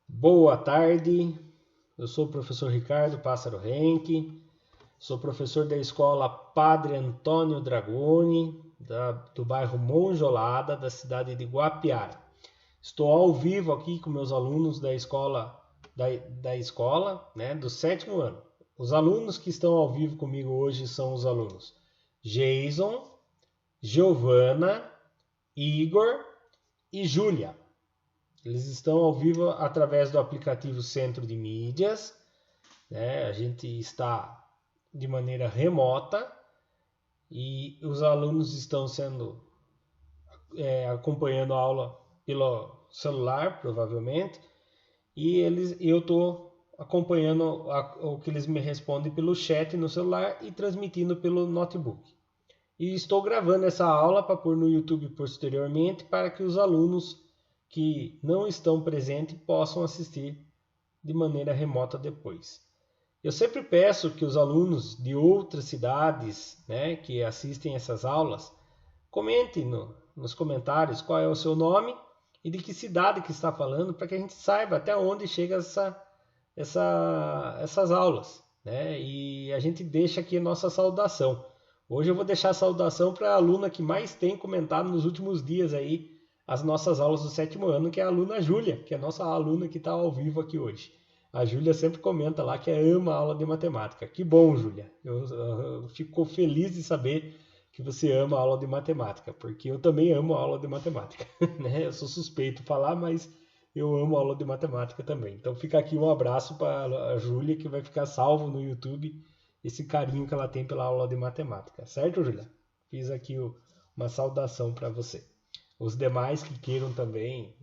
Boa tarde, eu sou o professor Ricardo Pássaro Henke, sou professor da escola Padre Antônio Dragoni, do bairro Monjolada, da cidade de Guapiara. Estou ao vivo aqui com meus alunos da escola, do sétimo ano. Os alunos que estão ao vivo comigo hoje são os alunos Jason, Giovana, Igor e Júlia. Eles estão ao vivo através do aplicativo Centro de Mídias, né? A gente está de maneira remota e os alunos estão acompanhando a aula pelo celular, provavelmente, e eu estou acompanhando o que eles me respondem pelo chat no celular e transmitindo pelo notebook. E estou gravando essa aula para pôr no YouTube posteriormente para que os alunos que não estão presentes possam assistir de maneira remota depois. Eu sempre peço que os alunos de outras cidades, né, que assistem essas aulas, comentem nos comentários qual é o seu nome e de que cidade que está falando, para que a gente saiba até onde chega essas aulas, né? E a gente deixa aqui a nossa saudação. Hoje eu vou deixar a saudação para a aluna que mais tem comentado nos últimos dias aí as nossas aulas do sétimo ano, que é a aluna Júlia, que é a nossa aluna que está ao vivo aqui hoje. A Júlia sempre comenta lá que ama a aula de matemática. Que bom, Júlia. Eu fico feliz de saber que você ama a aula de matemática, porque eu também amo a aula de matemática. Né? Eu sou suspeito de falar, mas eu amo a aula de matemática também. Então fica aqui um abraço para a Júlia, que vai ficar salvo no YouTube esse carinho que ela tem pela aula de matemática. Certo, Júlia? Fiz aqui uma saudação para você. Os demais que queiram também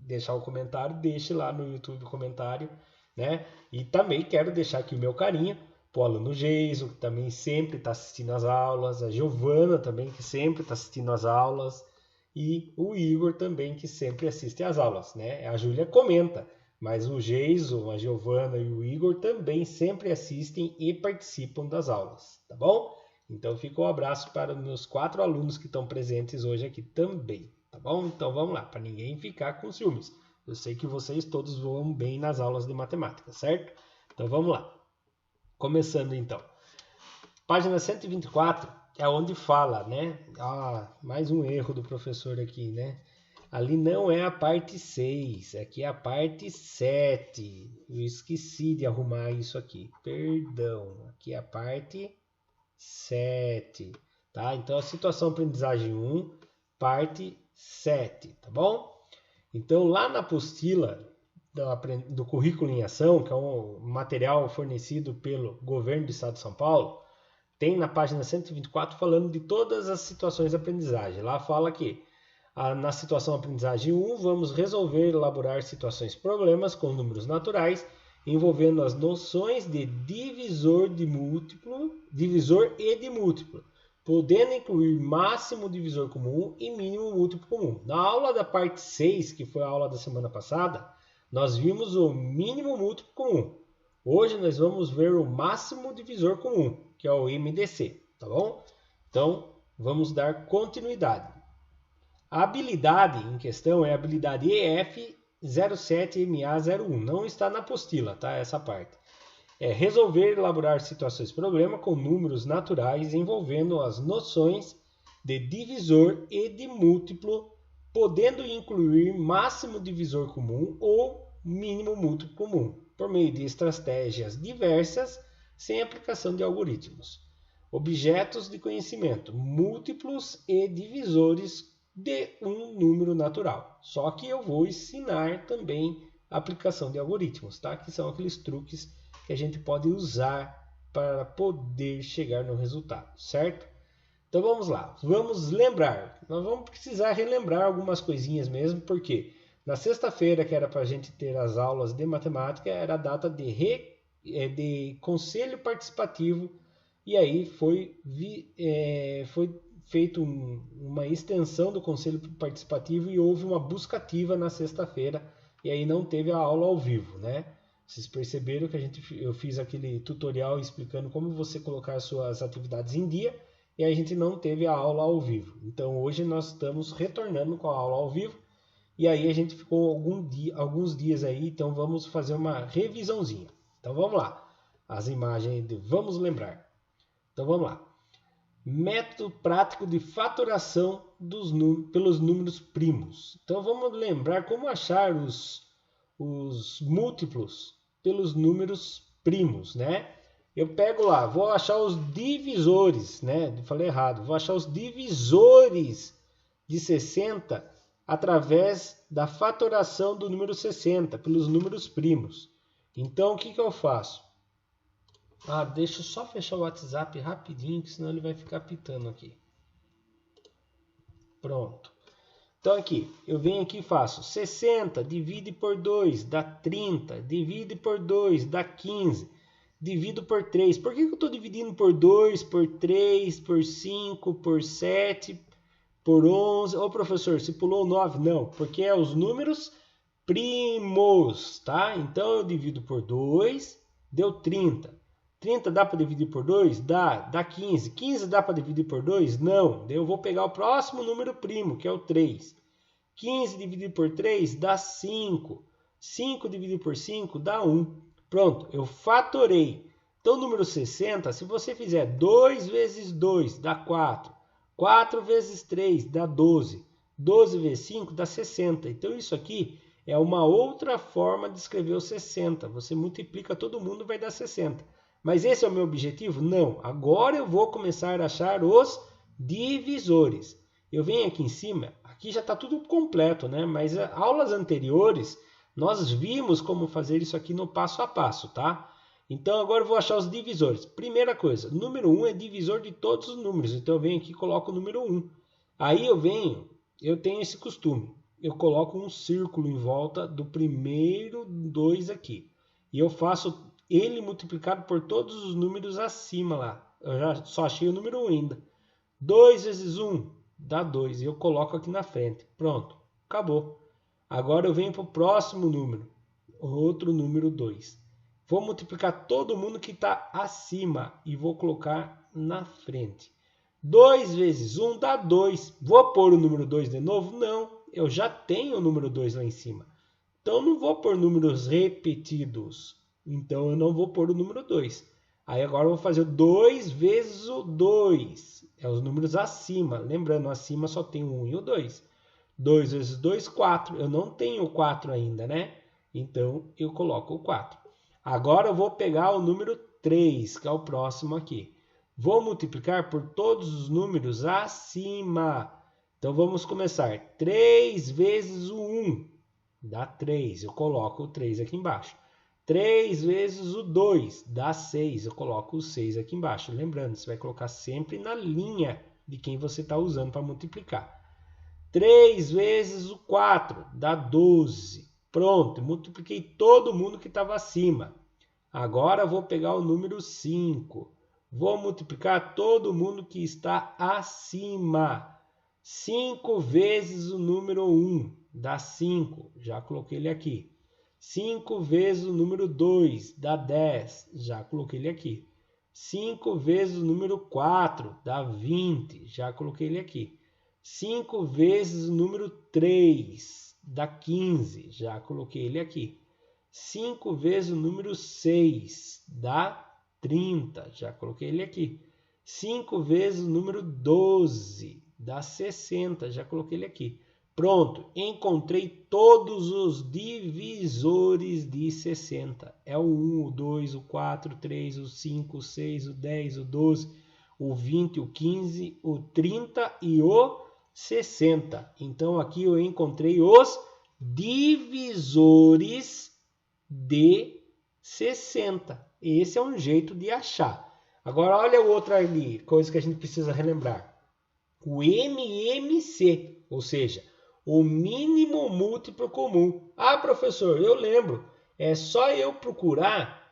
deixar o comentário, deixe lá no YouTube o comentário, né? E também quero deixar aqui o meu carinho para o aluno Geiso, que também sempre está assistindo às aulas, a Giovana também, que sempre está assistindo às aulas, e o Igor também, que sempre assiste às aulas, né? A Júlia comenta, mas o Geiso, a Giovana e o Igor também sempre assistem e participam das aulas, tá bom? Então fica um abraço para os meus 4 alunos que estão presentes hoje aqui também, tá bom? Então vamos lá, para ninguém ficar com ciúmes. Eu sei que vocês todos voam bem nas aulas de matemática, certo? Então vamos lá. Começando então. Página 124 é onde fala, né? Mais um erro do professor aqui, né? Ali não é a parte 6, aqui é a parte 7. Eu esqueci de arrumar isso aqui. Perdão. Aqui é a parte 7, tá? Então a situação aprendizagem 1, parte 7, tá bom? Então lá na apostila do currículo em ação, que é um material fornecido pelo governo do estado de São Paulo, tem na página 124 falando de todas as situações de aprendizagem. Lá fala que na situação aprendizagem 1, vamos resolver e elaborar situações problemas com números naturais envolvendo as noções de divisor e de múltiplo, podendo incluir máximo divisor comum e mínimo múltiplo comum. Na aula da parte 6, que foi a aula da semana passada, nós vimos o mínimo múltiplo comum. Hoje nós vamos ver o máximo divisor comum, que é o MDC, tá bom? Então, vamos dar continuidade. A habilidade em questão é a habilidade EF07MA01. Não está na apostila, tá? Essa parte. É resolver e elaborar situações-problema com números naturais envolvendo as noções de divisor e de múltiplo, podendo incluir máximo divisor comum ou mínimo múltiplo comum, por meio de estratégias diversas, sem aplicação de algoritmos. Objetos de conhecimento, múltiplos e divisores de um número natural. Só que eu vou ensinar também a aplicação de algoritmos, tá? Que são aqueles truques que a gente pode usar para poder chegar no resultado, certo? Então vamos lá, vamos lembrar. Nós vamos precisar relembrar algumas coisinhas mesmo, porque na sexta-feira, que era para a gente ter as aulas de matemática, era a data de conselho participativo, e aí foi feito uma extensão do conselho participativo e houve uma busca ativa na sexta-feira, e aí não teve a aula ao vivo, né? Vocês perceberam que eu fiz aquele tutorial explicando como você colocar suas atividades em dia, e a gente não teve a aula ao vivo. Então hoje nós estamos retornando com a aula ao vivo, E aí a gente ficou alguns dias aí, então vamos fazer uma revisãozinha. Então vamos lá. As imagens de vamos lembrar. Então vamos lá. Método prático de fatoração pelos números primos. Então vamos lembrar como achar os múltiplos pelos números primos, né? Eu pego lá, vou achar os divisores, né? Falei errado. Vou achar os divisores de 60 através da fatoração do número 60 pelos números primos. Então, o que eu faço? Deixa eu só fechar o WhatsApp rapidinho, que senão ele vai ficar pitando aqui. Pronto. Então aqui, eu venho aqui e faço 60, divide por 2, dá 30, divide por 2, dá 15, divido por 3. Por que eu estou dividindo por 2, por 3, por 5, por 7, por 11? Ô professor, se pulou 9? Não, porque é os números primos, tá? Então eu divido por 2, deu 30. 30 dá para dividir por 2? Dá 15. 15 dá para dividir por 2? Não. Daí eu vou pegar o próximo número primo, que é o 3. 15 dividido por 3 dá 5. 5 dividido por 5 dá 1. Pronto, eu fatorei. Então, o número 60, se você fizer 2 vezes 2, dá 4. 4 vezes 3 dá 12. 12 vezes 5 dá 60. Então, isso aqui é uma outra forma de escrever o 60. Você multiplica todo mundo, vai dar 60. Mas esse é o meu objetivo? Não. Agora eu vou começar a achar os divisores. Eu venho aqui em cima, aqui já está tudo completo, né? Mas aulas anteriores, nós vimos como fazer isso aqui no passo a passo, tá? Então agora eu vou achar os divisores. Primeira coisa, número 1 é divisor de todos os números. Então eu venho aqui e coloco o número 1. Aí eu tenho esse costume. Eu coloco um círculo em volta do primeiro 2 aqui. E eu faço ele multiplicado por todos os números acima lá. Eu já só achei o número 1 ainda. 2 vezes 1 dá 2. E eu coloco aqui na frente. Pronto, acabou. Agora eu venho para o próximo número. Outro número 2. Vou multiplicar todo mundo que está acima e vou colocar na frente. 2 vezes 1 dá 2. Vou pôr o número 2 de novo? Não, eu já tenho o número 2 lá em cima. Então não vou pôr números repetidos. Então eu não vou pôr o número 2. Aí agora eu vou fazer 2 vezes o 2. É os números acima. Lembrando, acima só tem o 1 e o 2. 2 vezes 2, 4. Eu não tenho o 4 ainda, né? Então eu coloco o 4. Agora eu vou pegar o número 3, que é o próximo aqui. Vou multiplicar por todos os números acima. Então vamos começar. 3 vezes o 1 dá 3. Eu coloco o 3 aqui embaixo. 3 vezes o 2 dá 6. Eu coloco o 6 aqui embaixo. Lembrando, você vai colocar sempre na linha de quem você está usando para multiplicar. 3 vezes o 4 dá 12. Pronto, multipliquei todo mundo que estava acima. Agora vou pegar o número 5. Vou multiplicar todo mundo que está acima. 5 vezes o número 1 dá 5. Já coloquei ele aqui. 5 vezes o número 2 dá 10. Já coloquei ele aqui. 5 vezes o número 4 dá 20. Já coloquei ele aqui. 5 vezes o número 3 dá 15. Já coloquei ele aqui. 5 vezes o número 6 dá 30. Já coloquei ele aqui. 5 vezes o número 12 dá 60. Já coloquei ele aqui. Pronto, encontrei todos os divisores de 60. É o 1, o 2, o 4, o 3, o 5, o 6, o 10, o 12, o 20, o 15, o 30 e o 60. Então aqui eu encontrei os divisores de 60. Esse é um jeito de achar. Agora olha o outro ali, coisa que a gente precisa relembrar. O MMC, ou seja, o mínimo múltiplo comum. Professor, eu lembro. É só eu procurar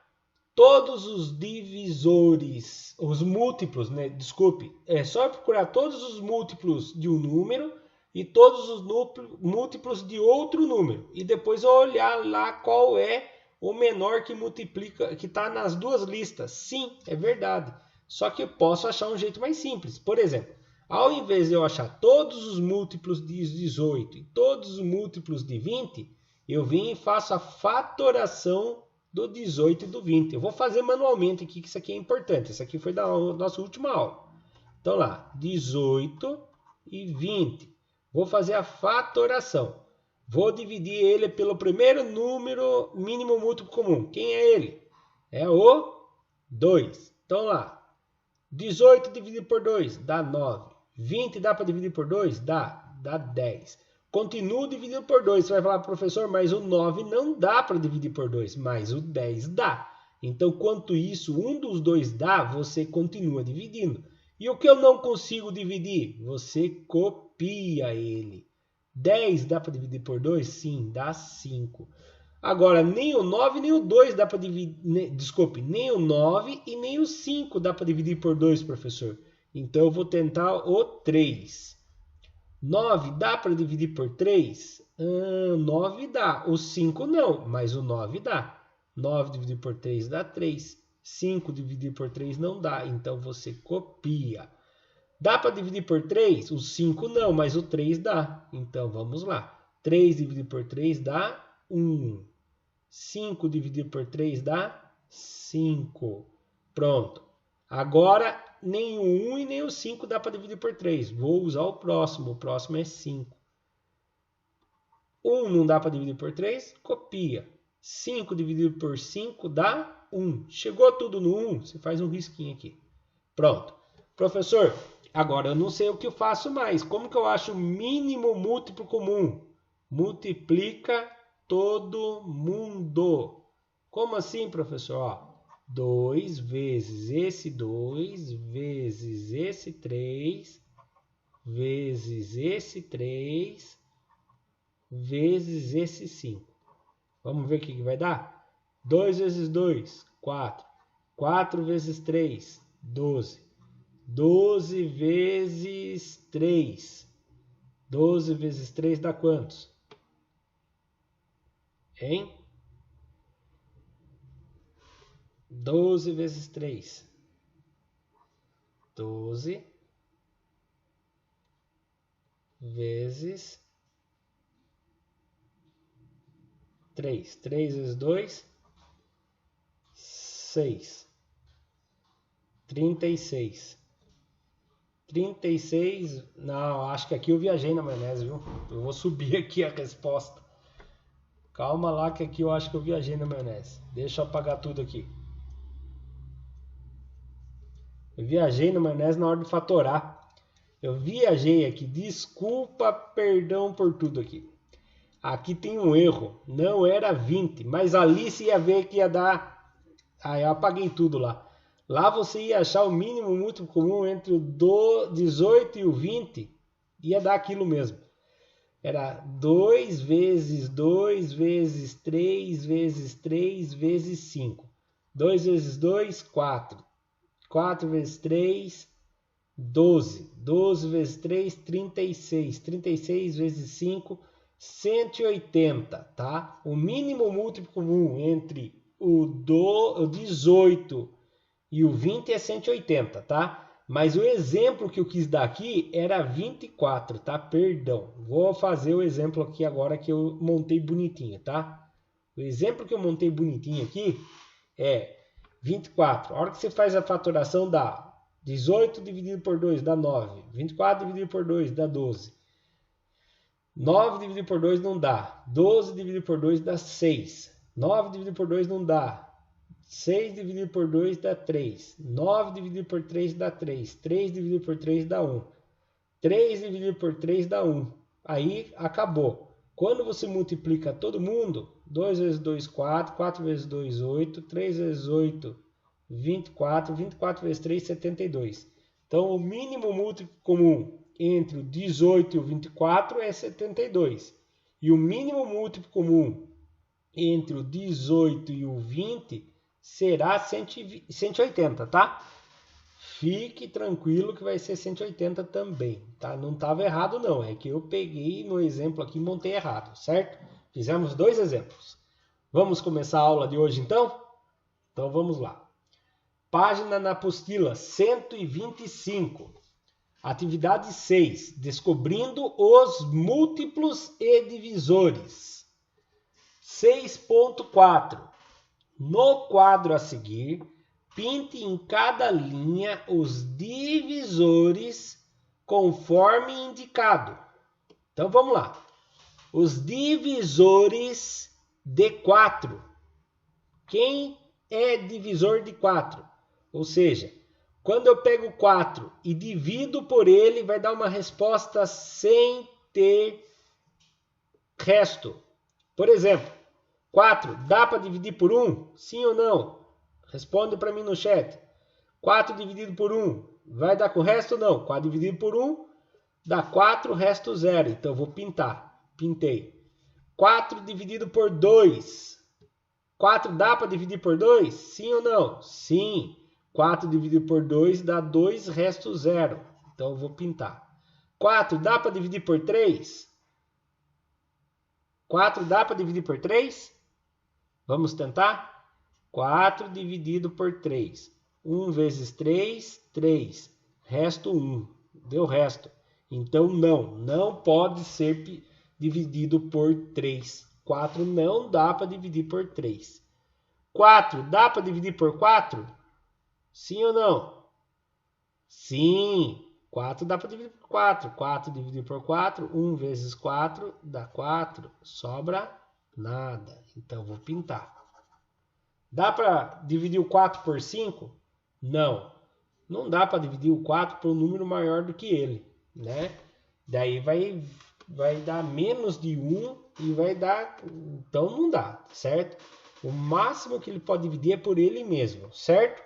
todos os divisores, os múltiplos, né? Desculpe. É só eu procurar todos os múltiplos de um número e todos os múltiplos de outro número. E depois eu olhar lá qual é o menor que multiplica, que está nas duas listas. Sim, é verdade. Só que eu posso achar um jeito mais simples. Por exemplo, Ao invés de eu achar todos os múltiplos de 18 e todos os múltiplos de 20, eu venho e faço a fatoração do 18 e do 20. Eu vou fazer manualmente aqui, que isso aqui é importante. Isso aqui foi da nossa última aula. Então lá, 18 e 20. Vou fazer a fatoração. Vou dividir ele pelo primeiro número mínimo múltiplo comum. Quem é ele? É o 2. Então lá, 18 dividido por 2 dá 9. 20 dá para dividir por 2? Dá 10. Continuo dividindo por 2. Você vai falar, professor, mas o 9 não dá para dividir por 2, mas o 10 dá. Então, quanto isso, um dos dois dá, você continua dividindo. E o que eu não consigo dividir? Você copia ele. 10 dá para dividir por 2? Sim, dá 5. Agora, nem o 9 nem o 2 dá para dividir... Desculpe, nem o 9 e nem o 5 dá para dividir por 2, professor. Então, eu vou tentar o 3. 9 dá para dividir por 3? 9 dá. O 5 não, mas o 9 dá. 9 dividido por 3 dá 3. 5 dividido por 3 não dá. Então, você copia. Dá para dividir por 3? O 5 não, mas o 3 dá. Então, vamos lá. 3 dividido por 3 dá 1. 5 dividido por 3 dá 5. Pronto. Agora, nem o 1 e nem o 5 dá para dividir por 3. Vou usar o próximo. O próximo é 5. 1 não dá para dividir por 3? Copia. 5 dividido por 5 dá 1. Chegou tudo no 1? Você faz um risquinho aqui. Pronto. Professor, agora eu não sei o que eu faço mais. Como que eu acho o mínimo múltiplo comum? Multiplica todo mundo. Como assim, professor? Ó, 2 vezes esse 2, vezes esse 3, vezes esse 3, vezes esse 5. Vamos ver o que vai dar? 2 vezes 2, 4. 4 vezes 3, 12. 12 vezes 3. 12 vezes 3 dá quantos? Hein? 12 vezes 3. 12 vezes 3. 3 vezes 2, 6. 36. 36. Não, acho que aqui eu viajei na maionese, viu? Eu vou subir aqui a resposta. Calma lá que aqui eu acho que eu viajei na maionese. Deixa eu apagar tudo aqui. Eu viajei na maionese na hora de fatorar. Eu viajei aqui. Desculpa, perdão por tudo aqui. Aqui tem um erro. Não era 20, mas ali você ia ver que ia dar... Ah, eu apaguei tudo lá. Lá você ia achar o mínimo múltiplo comum entre o 18 e o 20. Ia dar aquilo mesmo. Era 2 vezes 2 vezes 3 vezes 3 vezes 5. 2 vezes 2, 4. 4 vezes 3, 12. 12 vezes 3, 36. 36 vezes 5, 180, tá? O mínimo múltiplo comum entre o 18 e o 20 é 180, tá? Mas o exemplo que eu quis dar aqui era 24, tá? Perdão. Vou fazer o exemplo aqui agora que eu montei bonitinho, tá? O exemplo que eu montei bonitinho aqui é 24. A hora que você faz a fatoração dá 18 dividido por 2 dá 9. 24 dividido por 2 dá 12. 9 dividido por 2 não dá. 12 dividido por 2 dá 6. 9 dividido por 2 não dá. 6 dividido por 2 dá 3. 9 dividido por 3 dá 3. 3 dividido por 3 dá 1. 3 dividido por 3 dá 1. Aí acabou. Quando você multiplica todo mundo, 2 vezes 2, 4. 4 vezes 2, 8. 3 vezes 8, 24. 24 vezes 3, 72. Então, o mínimo múltiplo comum entre o 18 e o 24 é 72. E o mínimo múltiplo comum entre o 18 e o 20 será 180, tá? Fique tranquilo que vai ser 180 também, tá? Não estava errado não, é que eu peguei no exemplo aqui e montei errado, certo? Fizemos 2 exemplos. Vamos começar a aula de hoje então? Então vamos lá. Página na apostila 125. Atividade 6. Descobrindo os múltiplos e divisores. 6.4. No quadro a seguir, pinte em cada linha os divisores conforme indicado. Então vamos lá. Os divisores de 4. Quem é divisor de 4? Ou seja, quando eu pego 4 e divido por ele, vai dar uma resposta sem ter resto. Por exemplo, 4 dá para dividir por 1? Sim ou não? Responde para mim no chat. 4 dividido por 1 vai dar com o resto ou não? 4 dividido por 1 dá 4, resto 0. Então eu vou pintar. Pintei. 4 dividido por 2. 4 dá para dividir por 2? Sim ou não? Sim. 4 dividido por 2 dá 2, resto 0. Então eu vou pintar. 4 dá para dividir por 3? 4 dá para dividir por 3? Vamos tentar? 4 dividido por 3. 1 vezes 3, 3. Resto 1. Deu resto. Então não pode ser dividido por 3. 4 não dá para dividir por 3. 4 dá para dividir por 4? Sim ou não? Sim. 4 dá para dividir por 4. 4 dividido por 4. 1 vezes 4 dá 4. Sobra nada. Então vou pintar. Dá para dividir o 4 por 5? Não. Não dá para dividir o 4 por um número maior do que ele, né? Daí vai dar menos de 1 e vai dar... Então não dá, certo? O máximo que ele pode dividir é por ele mesmo, certo?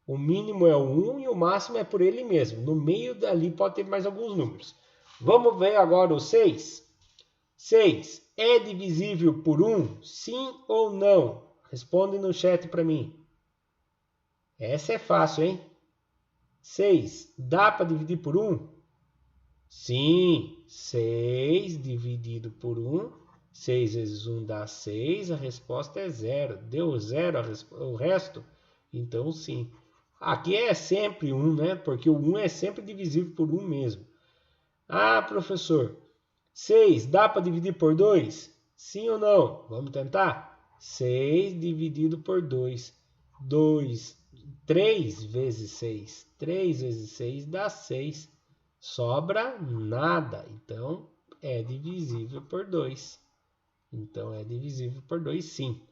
O mínimo é o 1 e o máximo é por ele mesmo. No meio dali pode ter mais alguns números. Vamos ver agora o 6. 6 é divisível por 1? Sim ou não? Responde no chat para mim. Essa é fácil, hein? 6 dá para dividir por 1? Sim. 6 dividido por 1. 6 vezes 1 dá 6. A resposta é 0. Deu 0 o resto? Então sim. Aqui é sempre 1, né? Porque o 1 é sempre divisível por 1 mesmo. Ah, professor, 6 dá para dividir por 2? Sim ou não? Vamos tentar? 6 dividido por 2. 3 vezes 6. 3 vezes 6 dá 6. Sobra nada. Então, é divisível por 2. Então, é divisível por 2, sim.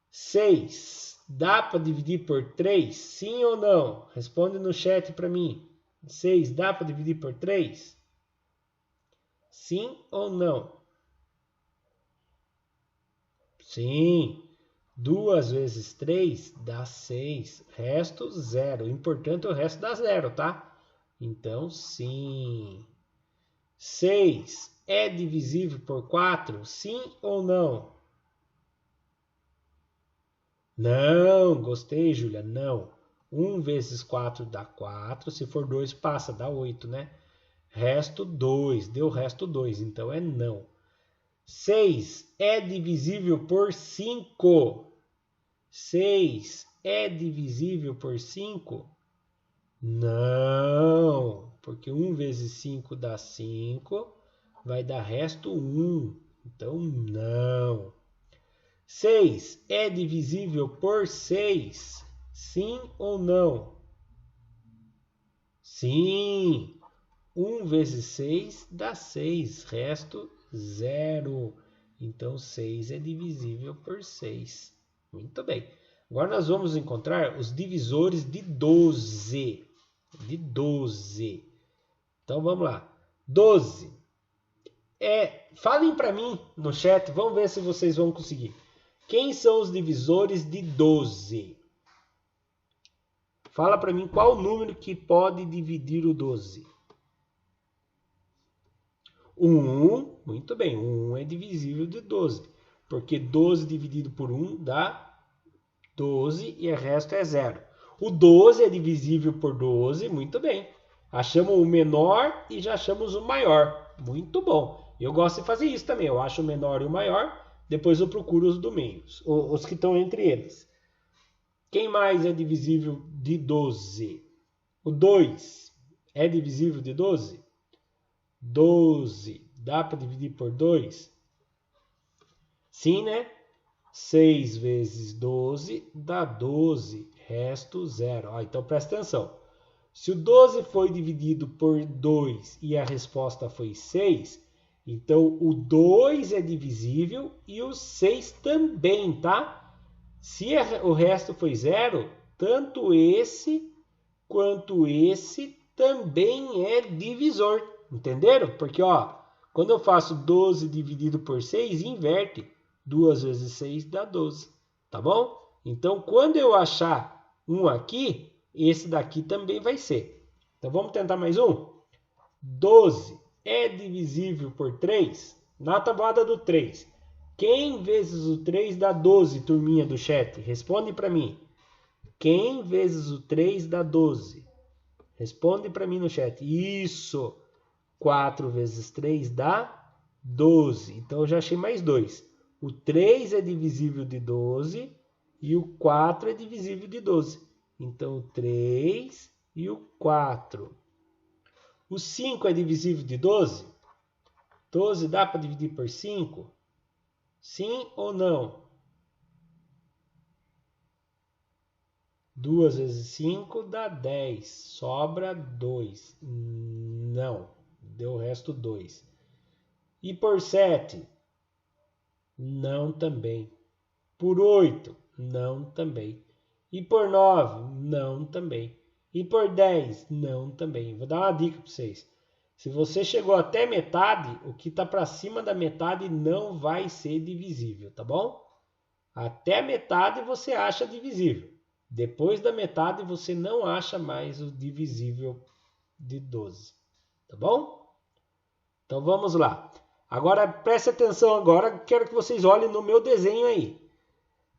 6 dá para dividir por 3? Sim ou não? Responde no chat para mim. 6 dá para dividir por 3? Sim ou não? Sim. 2 vezes 3 dá 6. Resto 0. O importante é o resto dá 0, tá? Então, sim. 6 é divisível por 4? Sim ou não? Não, gostei, Júlia. Não. 1 vezes 4 dá 4. Se for 2, passa, dá 8, né? Resto 2. Deu resto 2, então é não. 6 é divisível por 5. 6 é divisível por 5? Não, porque 1 vezes 5 dá 5, vai dar resto 1. Então, não. 6 é divisível por 6? Sim ou não? Sim. 1 vezes 6 dá 6, resto 0. Então, 6 é divisível por 6. Muito bem. Agora nós vamos encontrar os divisores de 12. De 12. Então, vamos lá. 12. Falem para mim no chat, vamos ver se vocês vão conseguir. Quem são os divisores de 12? Fala para mim qual número que pode dividir o 12. 1, muito bem, 1 é divisível de 12, porque 12 dividido por 1 dá 12 e o resto é 0. O 12 é divisível por 12, muito bem. Achamos o menor e já achamos o maior, muito bom. Eu gosto de fazer isso também, eu acho o menor e o maior, depois eu procuro os do meio, os que estão entre eles. Quem mais é divisível de 12? O 2 é divisível de 12? 12 dá para dividir por 2? Sim, né? 6 vezes 12 dá 12, resto 0. Então presta atenção. Se o 12 foi dividido por 2 e a resposta foi 6, então o 2 é divisível e o 6 também, tá? Se o resto foi 0, tanto esse quanto esse também é divisor. Entenderam? Porque, ó, quando eu faço 12 dividido por 6, inverte. 2 vezes 6 dá 12. Tá bom? Então, quando eu achar um aqui, esse daqui também vai ser. Então, vamos tentar mais um? 12 é divisível por 3? Na tabuada do 3. Quem vezes o 3 dá 12, turminha do chat? Responde para mim. Quem vezes o 3 dá 12? Responde para mim no chat. Isso. 4 vezes 3 dá 12. Então eu já achei mais 2. O 3 é divisível de 12 e o 4 é divisível de 12. Então o 3 e o 4. O 5 é divisível de 12? 12 dá para dividir por 5? Sim ou não? 2 vezes 5 dá 10. Sobra 2. Não. Deu o resto 2. E por 7? Não também. Por 8? Não também. E por 9? Não também. E por 10? Não também. Vou dar uma dica para vocês. Se você chegou até metade, o que está para cima da metade não vai ser divisível, tá bom? Até a metade você acha divisível. Depois da metade você não acha mais o divisível de 12, tá bom? Então vamos lá. Agora preste atenção agora, quero que vocês olhem no meu desenho aí.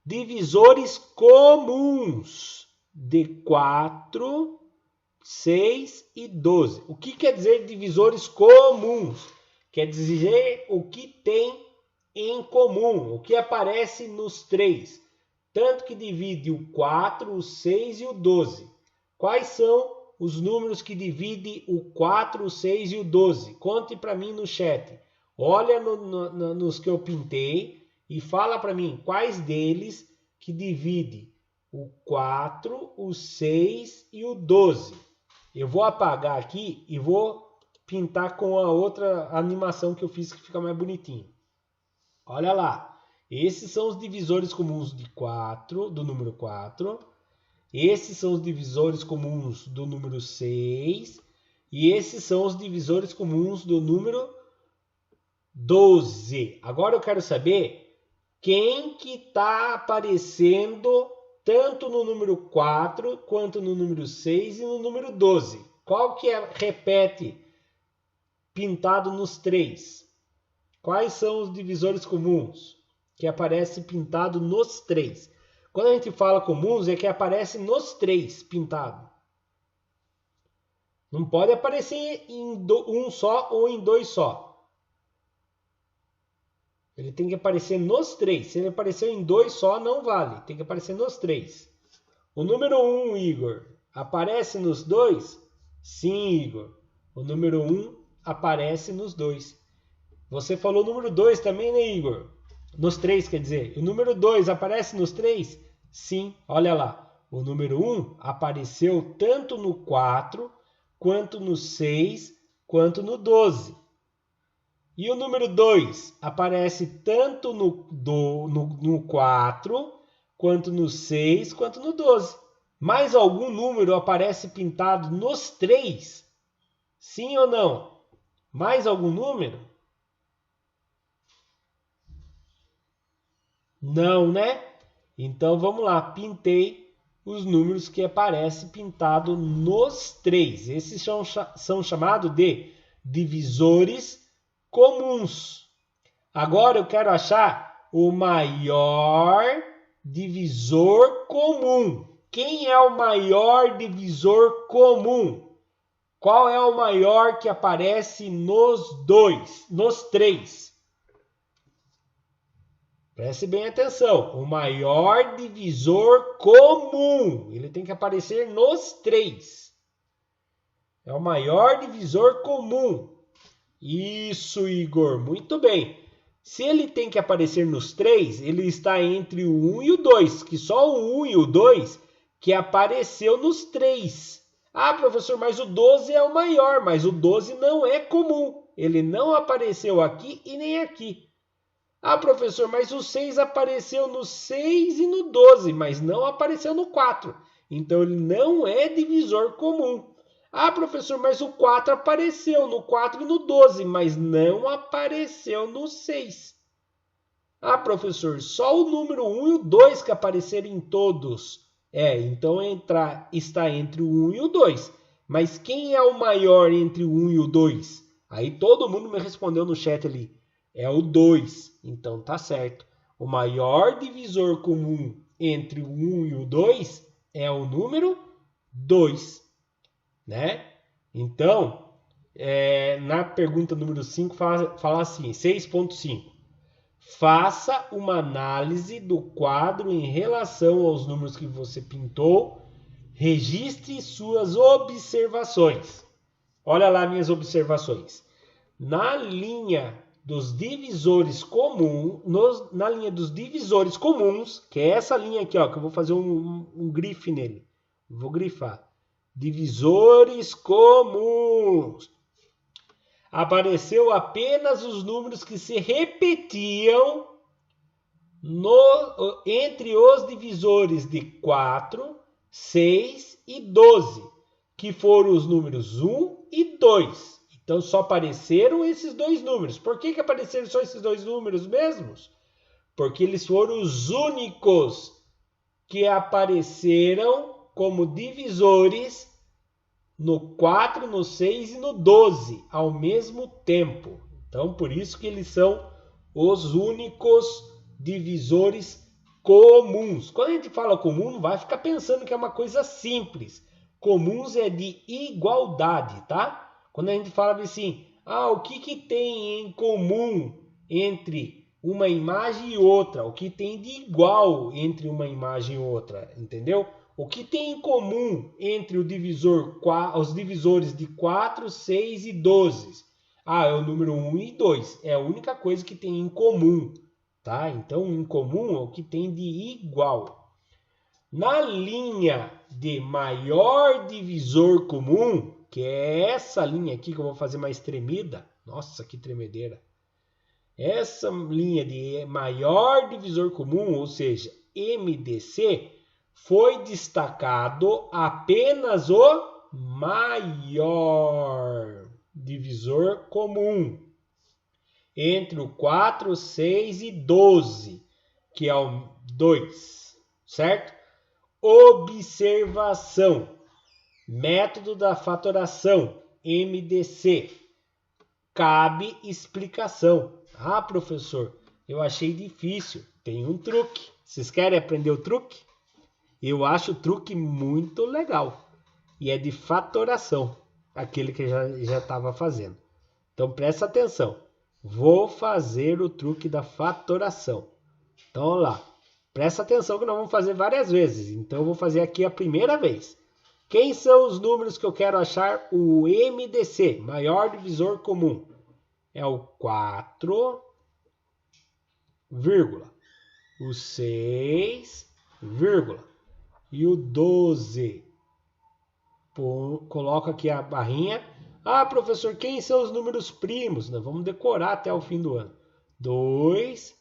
Divisores comuns de 4, 6 e 12. O que quer dizer divisores comuns? Quer dizer o que tem em comum, o que aparece nos 3. Tanto que divide o 4, o 6 e o 12. Quais são os números que dividem o 4, o 6 e o 12? Conte para mim no chat. Olha nos que eu pintei e fala para mim quais deles que divide o 4, o 6 e o 12. Eu vou apagar aqui e vou pintar com a outra animação que eu fiz que fica mais bonitinho. Olha lá. Esses são os divisores comuns de 4, do número 4. Esses são os divisores comuns do número 6. E esses são os divisores comuns do número 12. Agora eu quero saber quem que está aparecendo tanto no número 4, quanto no número 6 e no número 12. Qual que repete pintado nos 3? Quais são os divisores comuns que aparece pintado nos 3? Quando a gente fala comuns, é que aparece nos 3 pintado. Não pode aparecer em um só ou em 2 só. Ele tem que aparecer nos 3. Se ele apareceu em 2 só, não vale. Tem que aparecer nos 3. O número 1, Igor, aparece nos 2? Sim, Igor. O número 1 aparece nos 2. Você falou o número 2 também, né, Igor? Nos 3, quer dizer. O número 2 aparece nos 3? Sim, olha lá. O número 1 apareceu tanto no 4, quanto no 6, quanto no 12. E o número 2 aparece tanto no 4, quanto no 6, quanto no 12. Mais algum número aparece pintado nos 3? Sim ou não? Mais algum número? Não, né? Então vamos lá, pintei os números que aparecem pintado nos 3. Esses são chamados de divisores comuns. Agora eu quero achar o maior divisor comum. Quem é o maior divisor comum? Qual é o maior que aparece nos 3? Preste bem atenção. O maior divisor comum. Ele tem que aparecer nos 3. É o maior divisor comum. Isso, Igor. Muito bem. Se ele tem que aparecer nos 3, ele está entre o 1 e o 2, que só o 1 e o 2 que apareceu nos 3. Ah, professor, mas o 12 é o maior, mas o 12 não é comum. Ele não apareceu aqui e nem aqui. Ah, professor, mas o 6 apareceu no 6 e no 12, mas não apareceu no 4. Então ele não é divisor comum. Ah, professor, mas o 4 apareceu no 4 e no 12, mas não apareceu no 6. Ah, professor, só o número 1 e o 2 que apareceram em todos. Então está entre o 1 e o 2. Mas quem é o maior entre o 1 e o 2? Aí todo mundo me respondeu no chat ali. É o 2. Então tá certo. O maior divisor comum entre o 1 e o 2 é o número 2. Né? Então, na pergunta número 5, fala assim, 6.5. Faça uma análise do quadro em relação aos números que você pintou. Registre suas observações. Olha lá minhas observações. Na linha dos divisores comuns, na linha dos divisores comuns, que é essa linha aqui, ó, que eu vou fazer um grife nele. Vou grifar. Divisores comuns. Apareceu apenas os números que se repetiam entre os divisores de 4, 6 e 12, que foram os números 1 e 2. Então só apareceram esses dois números. Por que apareceram só esses dois números mesmos? Porque eles foram os únicos que apareceram como divisores no 4, no 6 e no 12 ao mesmo tempo. Então, por isso que eles são os únicos divisores comuns. Quando a gente fala comum, não vai ficar pensando que é uma coisa simples. Comuns é de igualdade, tá? Quando a gente fala assim, o que tem em comum entre uma imagem e outra? O que tem de igual entre uma imagem e outra? Entendeu? O que tem em comum entre os divisores de 4, 6 e 12? É o número 1 e 2. É a única coisa que tem em comum. Tá? Então, em comum é o que tem de igual. Na linha de maior divisor comum, que é essa linha aqui que eu vou fazer mais tremida. Nossa, que tremedeira. Essa linha de maior divisor comum, ou seja, MDC, foi destacado apenas o maior divisor comum entre o 4, 6 e 12, que é o 2, certo? Observação. Método da fatoração, MDC. Cabe explicação. Ah, professor, eu achei difícil. Tem um truque. Vocês querem aprender o truque? Eu acho o truque muito legal. E é de fatoração, aquele que eu já estava fazendo. Então presta atenção. Vou fazer o truque da fatoração. Então vamos lá. Presta atenção que nós vamos fazer várias vezes. Então eu vou fazer aqui a primeira vez. Quem são os números que eu quero achar o MDC, maior divisor comum? É o 4, vírgula, o 6, vírgula, e o 12. Coloco aqui a barrinha. Ah, professor, quem são os números primos? Nós vamos decorar até o fim do ano. 2,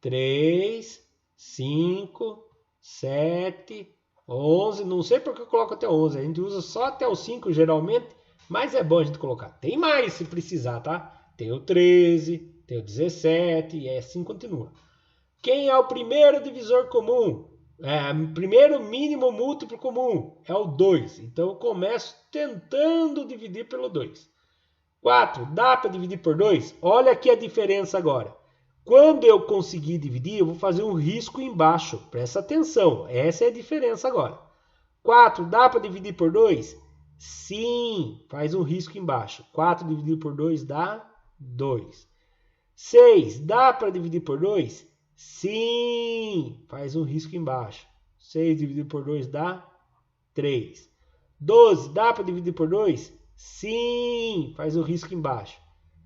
3, 5, 7, 11. Não sei porque eu coloco até 11. A gente usa só até o 5 geralmente, mas é bom a gente colocar. Tem mais se precisar, tá? Tem o 13, tem o 17 e assim continua. Quem é o primeiro divisor comum? Primeiro mínimo múltiplo comum é o 2. Então eu começo tentando dividir pelo 2. 4. Dá para dividir por 2? Olha aqui a diferença agora. Quando eu conseguir dividir, eu vou fazer um risco embaixo. Presta atenção. Essa é a diferença agora. 4. Dá para dividir por 2? Sim. Faz um risco embaixo. 4 dividido por 2 dá 2. 6. Dá para dividir por 2? Sim. Faz um risco embaixo. 6 dividido por 2 dá 3. 12. Dá para dividir por 2? Sim, faz o risco embaixo.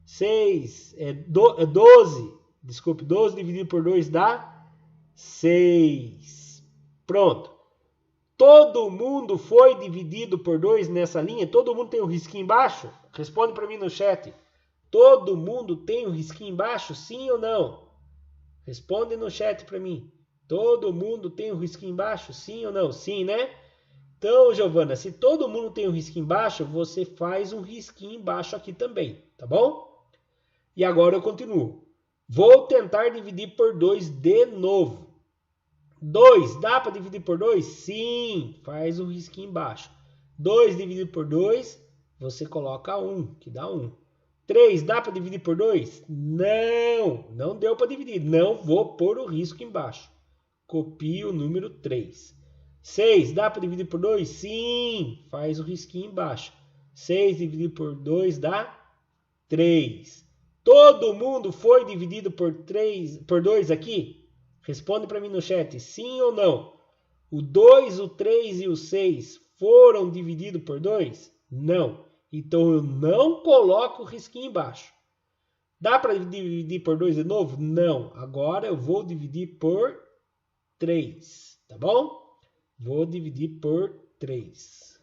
6 é 12. Desculpe, 12 dividido por 2 dá 6. Pronto. Todo mundo foi dividido por 2 nessa linha? Todo mundo tem um risquinho embaixo? Responde para mim no chat. Todo mundo tem um risquinho embaixo? Sim ou não? Responde no chat para mim. Todo mundo tem um risquinho embaixo? Sim ou não? Sim, né? Então, Giovana, se todo mundo tem um risquinho embaixo, você faz um risquinho embaixo aqui também, tá bom? E agora eu continuo. Vou tentar dividir por 2 de novo. 2, dá para dividir por 2? Sim, faz um risquinho embaixo. 2 dividido por 2, você coloca 1, que dá 1. 3, dá para dividir por 2? Não, não deu para dividir. Não vou pôr o risco embaixo. Copio o número 3. 6, dá para dividir por 2? Sim, faz o risquinho embaixo. 6 dividido por 2 dá 3. Todo mundo foi dividido por 2 aqui? Responde para mim no chat, sim ou não? O 2, o 3 e o 6 foram divididos por 2? Não. Então eu não coloco o risquinho embaixo. Dá para dividir por 2 de novo? Não. Agora eu vou dividir por 3, tá bom? Vou dividir por 3.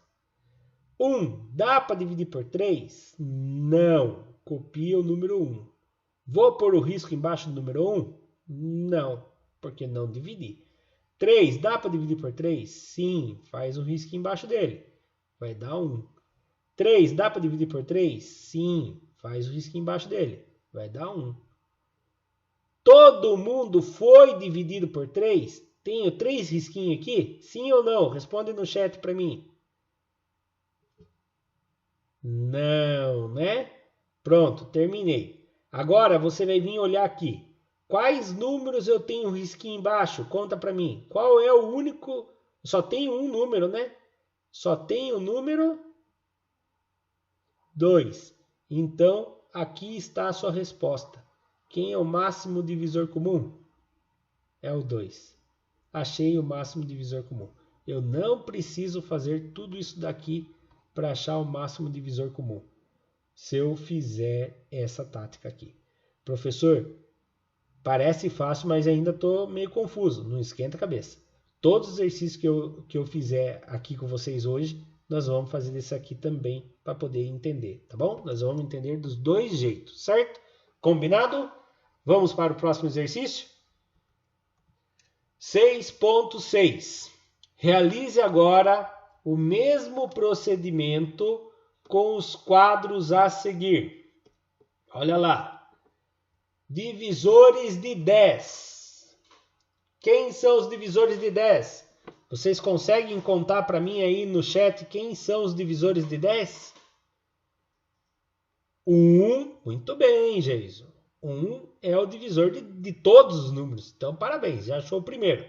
1, dá para dividir por 3? Não. Copia o número 1. Vou pôr o risco embaixo do número 1? Não, porque não dividi. 3, dá para dividir por 3? Sim, faz um risco embaixo dele. Vai dar 1. 3, dá para dividir por 3? Sim, faz o risco embaixo dele. Vai dar 1. Todo mundo foi dividido por 3? Tenho 3 risquinhos aqui? Sim ou não? Responde no chat para mim. Não, né? Pronto, terminei. Agora você vai vir olhar aqui. Quais números eu tenho um risquinho embaixo? Conta para mim. Qual é o único... Só tem um número, né? Só tem o número 2. Então, aqui está a sua resposta. Quem é o máximo divisor comum? É o 2. Achei o máximo divisor comum. Eu não preciso fazer tudo isso daqui para achar o máximo divisor comum. Se eu fizer essa tática aqui. Professor, parece fácil, mas ainda estou meio confuso. Não esquenta a cabeça. Todos os exercícios que eu fizer aqui com vocês hoje, nós vamos fazer isso aqui também para poder entender, tá bom? Nós vamos entender dos dois jeitos, certo? Combinado? Vamos para o próximo exercício? 6.6. Realize agora o mesmo procedimento com os quadros a seguir. Olha lá. Divisores de 10. Quem são os divisores de 10? Vocês conseguem contar para mim aí no chat quem são os divisores de 10? 1. Muito bem, Geison. 1 é o divisor de todos os números. Então, parabéns, já achou o primeiro.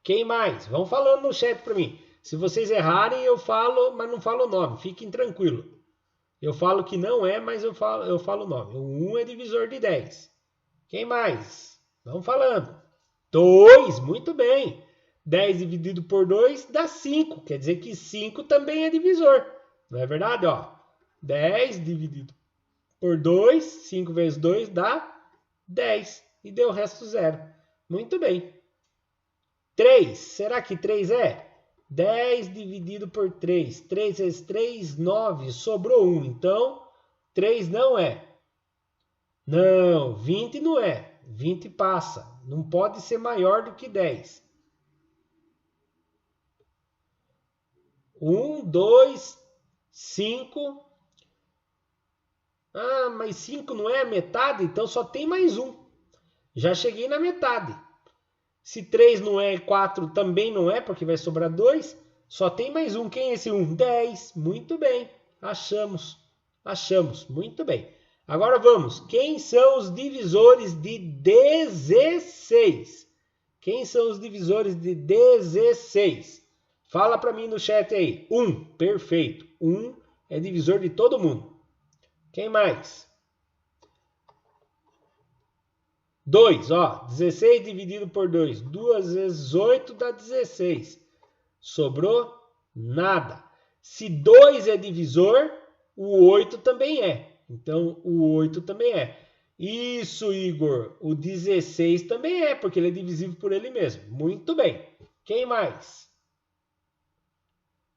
Quem mais? Vão falando no chat para mim. Se vocês errarem, eu falo, mas não falo o nome. Fiquem tranquilos. Eu falo que não é, mas eu falo o nome. O 1 é divisor de 10. Quem mais? Vamos falando. 2, muito bem. 10 dividido por 2 dá 5. Quer dizer que 5 também é divisor. Não é verdade? Ó, 10 dividido por 2, 5 vezes 2 dá 10. E deu o resto 0. Muito bem. 3, será que 3 é? 10 dividido por 3. 3 vezes 3, 9. Sobrou 1. Então, 3 não é. Não, 20 não é. 20 passa. Não pode ser maior do que 10. 1, 2, 5. Ah, mas 5 não é a metade? Então só tem mais um. Já cheguei na metade. Se 3 não é, 4 também não é, porque vai sobrar 2. Só tem mais um. Quem é esse 1? 10. Muito bem. Achamos. Achamos. Muito bem. Agora vamos. Quem são os divisores de 16? Quem são os divisores de 16? Fala para mim no chat aí. 1. Perfeito. 1 é divisor de todo mundo. Quem mais? 2, ó, 16 dividido por 2. 2 vezes 8 dá 16. Sobrou nada. Se 2 é divisor, o 8 também é. Então, o 8 também é. Isso, Igor. O 16 também é, porque ele é divisível por ele mesmo. Muito bem. Quem mais?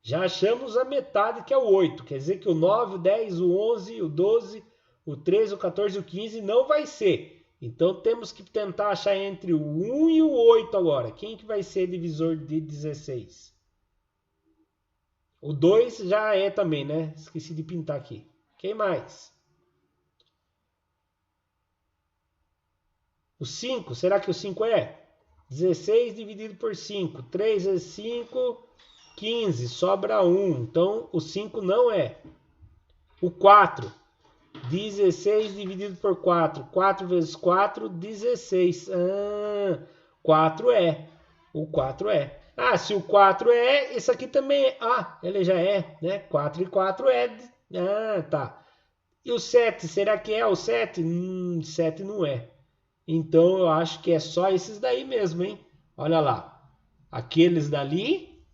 Já achamos a metade, que é o 8. Quer dizer que o 9, o 10, o 11, o 12, o 13, o 14 e o 15 não vai ser. Então temos que tentar achar entre o 1 e o 8 agora. Quem que vai ser divisor de 16? O 2 já é também, né? Esqueci de pintar aqui. Quem mais? O 5, será que o 5 é? 16 dividido por 5. 3 vezes 5, 15. Sobra 1. Então o 5 não é. O 4. 16 dividido por 4. 4 vezes 4, 16. 4 é. O 4 é. Ah, se o 4 é, esse aqui também é. Ah, ele já é, né? 4 e 4 é. Ah, tá. E o 7, será que é o 7? 7 não é. Então eu acho que é só esses daí mesmo, hein? Olha lá. Aqueles dali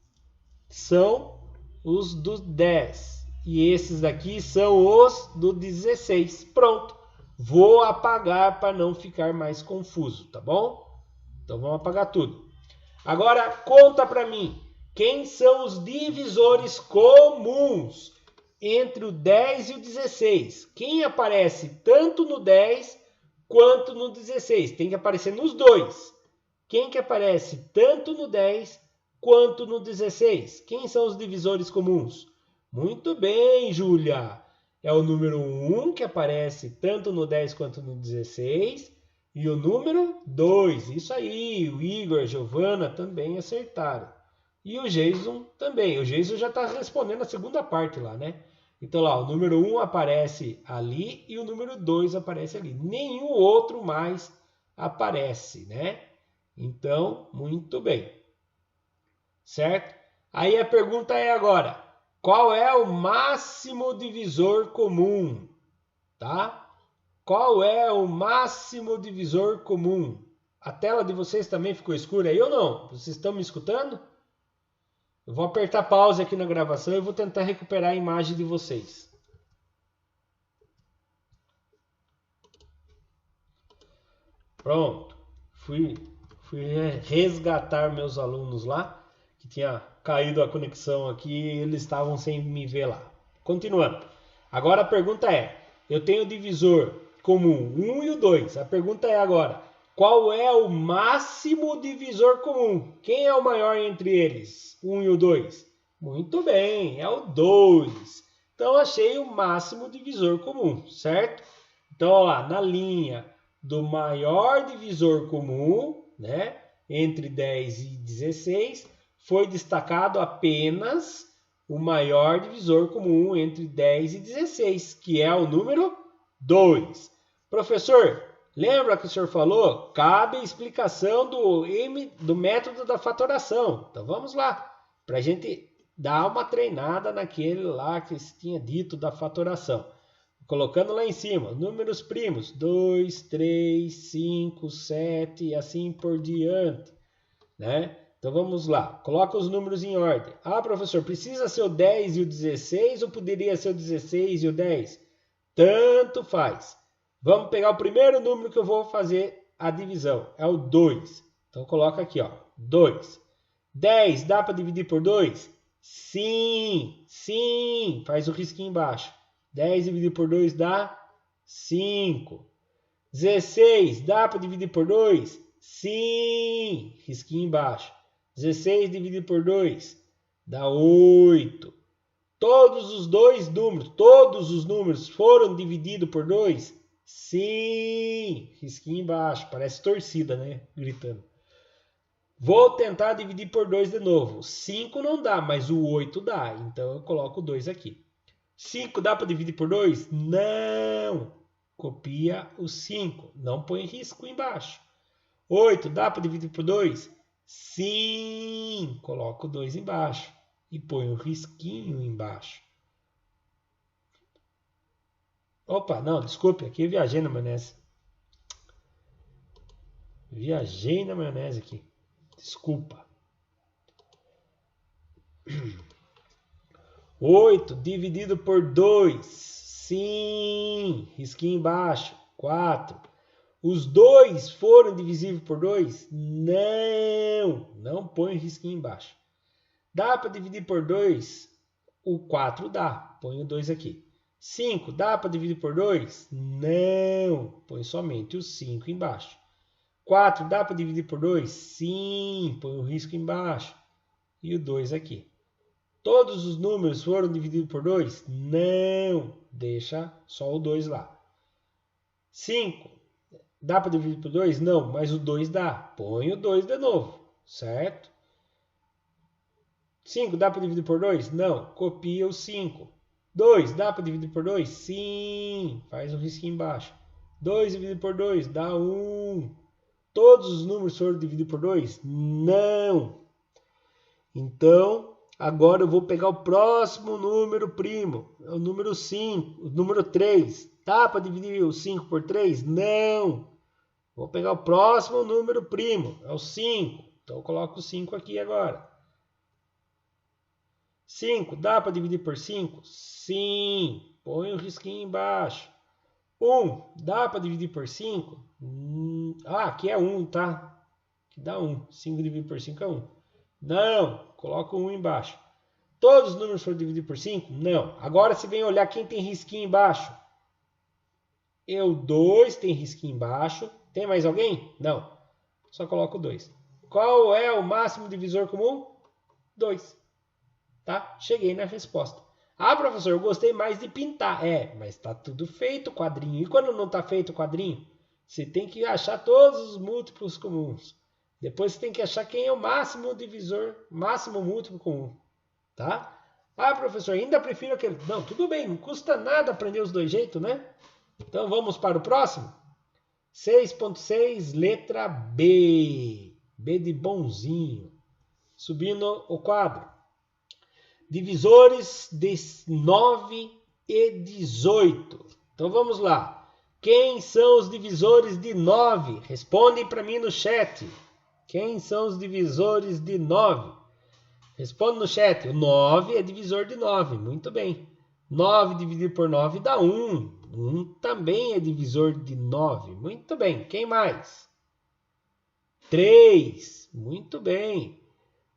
são os do 10. E esses daqui são os do 16. Pronto. Vou apagar para não ficar mais confuso, tá bom? Então vamos apagar tudo. Agora conta para mim. Quem são os divisores comuns entre o 10 e o 16? Quem aparece tanto no 10 quanto no 16? Tem que aparecer nos dois. Quem que aparece tanto no 10 quanto no 16? Quem são os divisores comuns? Muito bem, Júlia. É o número 1 que aparece tanto no 10 quanto no 16. E o número 2. Isso aí, o Igor, a Giovana também acertaram. E o Jason também. O Jason já está respondendo a segunda parte lá, né? Então lá, o número 1 aparece ali e o número 2 aparece ali. Nenhum outro mais aparece, né? Então, muito bem. Certo? Aí a pergunta é agora, qual é o máximo divisor comum? Tá? Qual é o máximo divisor comum? A tela de vocês também ficou escura aí ou não? Vocês estão me escutando? Eu vou apertar pause aqui na gravação e vou tentar recuperar a imagem de vocês. Pronto. Fui resgatar meus alunos lá, que tinha caído a conexão aqui e eles estavam sem me ver lá. Continuando. Agora a pergunta é, eu tenho o divisor comum 1 e o 2. A pergunta é agora, qual é o máximo divisor comum? Quem é o maior entre eles? 1 e o 2? Muito bem, é o 2. Então achei o máximo divisor comum, certo? Então, ó lá, na linha do maior divisor comum, né, entre 10 e 16, foi destacado apenas o maior divisor comum entre 10 e 16, que é o número 2. Professor, lembra que o senhor falou? Cabe a explicação do método da fatoração. Então vamos lá, para a gente dar uma treinada naquele lá que se tinha dito da fatoração. Colocando lá em cima, números primos, 2, 3, 5, 7 e assim por diante, né? Então vamos lá, coloca os números em ordem. Ah, professor, precisa ser o 10 e o 16 ou poderia ser o 16 e o 10? Tanto faz. Vamos pegar o primeiro número que eu vou fazer a divisão, é o 2. Então coloca aqui, ó, 2. 10 dá para dividir por 2? Sim, sim, faz o risquinho embaixo. 10 dividido por 2 dá 5. 16 dá para dividir por 2? Sim, risquinho embaixo. 16 dividido por 2 dá 8. Todos os números foram divididos por 2? Sim, risquinho embaixo. Parece torcida, né? Gritando. Vou tentar dividir por 2 de novo. 5 não dá, mas o 8 dá. Então eu coloco o 2 aqui. 5 dá para dividir por 2? Não. Copia o 5. Não põe risco embaixo. 8 dá para dividir por 2? Sim. Coloca o 2 embaixo. E põe o risquinho embaixo. Opa, não, desculpe. Aqui eu viajei na maionese. Viajei na maionese aqui. Desculpa. 8 dividido por 2. Sim, risquinho embaixo. 4. Os 2 foram divisíveis por 2? Não, não põe risquinho embaixo. Dá para dividir por 2? O 4 dá, põe o 2 aqui. 5, dá para dividir por 2? Não, põe somente o 5 embaixo. 4, dá para dividir por 2? Sim, põe o risco embaixo. E o 2 aqui. Todos os números foram divididos por 2? Não, deixa só o 2 lá. 5, dá para dividir por 2? Não, mas o 2 dá. Põe o 2 de novo, certo? 5 dá para dividir por 2? Não, copia o 5. 2 dá para dividir por 2? Sim, faz um risquinho embaixo. 2 dividido por 2 dá 1. Todos os números foram divididos por 2? Não. Então, agora eu vou pegar o próximo número primo, é o número 5, o número 3. Dá para dividir o 5 por 3? Não. Vou pegar o próximo número primo, é o 5. Então eu coloco o 5 aqui agora. 5, dá para dividir por 5? Sim, põe o risquinho embaixo. 1, dá para dividir por 5? Aqui é 1, tá? Que dá 1. 5 dividido por 5 é 1. Não, coloca o 1 embaixo. Todos os números foram divididos por 5? Não. Agora se vem olhar quem tem risquinho embaixo. Eu 2 tem risquinho embaixo. Tem mais alguém? Não. Só coloco 2. Qual é o máximo divisor comum? 2. Tá? Cheguei na resposta. Ah, professor, eu gostei mais de pintar. Mas está tudo feito o quadrinho. E quando não está feito o quadrinho? Você tem que achar todos os múltiplos comuns. Depois você tem que achar quem é o máximo divisor, máximo múltiplo comum. Tá? Ah, professor, ainda prefiro aquele. Não, tudo bem, não custa nada aprender os dois jeitos, né? Então vamos para o próximo? 6.6, letra B. B de bonzinho. Subindo o quadro. Divisores de 9 e 18. Então vamos lá. Quem são os divisores de 9? Respondem para mim no chat. Quem são os divisores de 9? Responde no chat. O 9 é divisor de 9. Muito bem. 9 dividido por 9 dá 1. 1 também é divisor de 9. Muito bem. Quem mais? 3. Muito bem.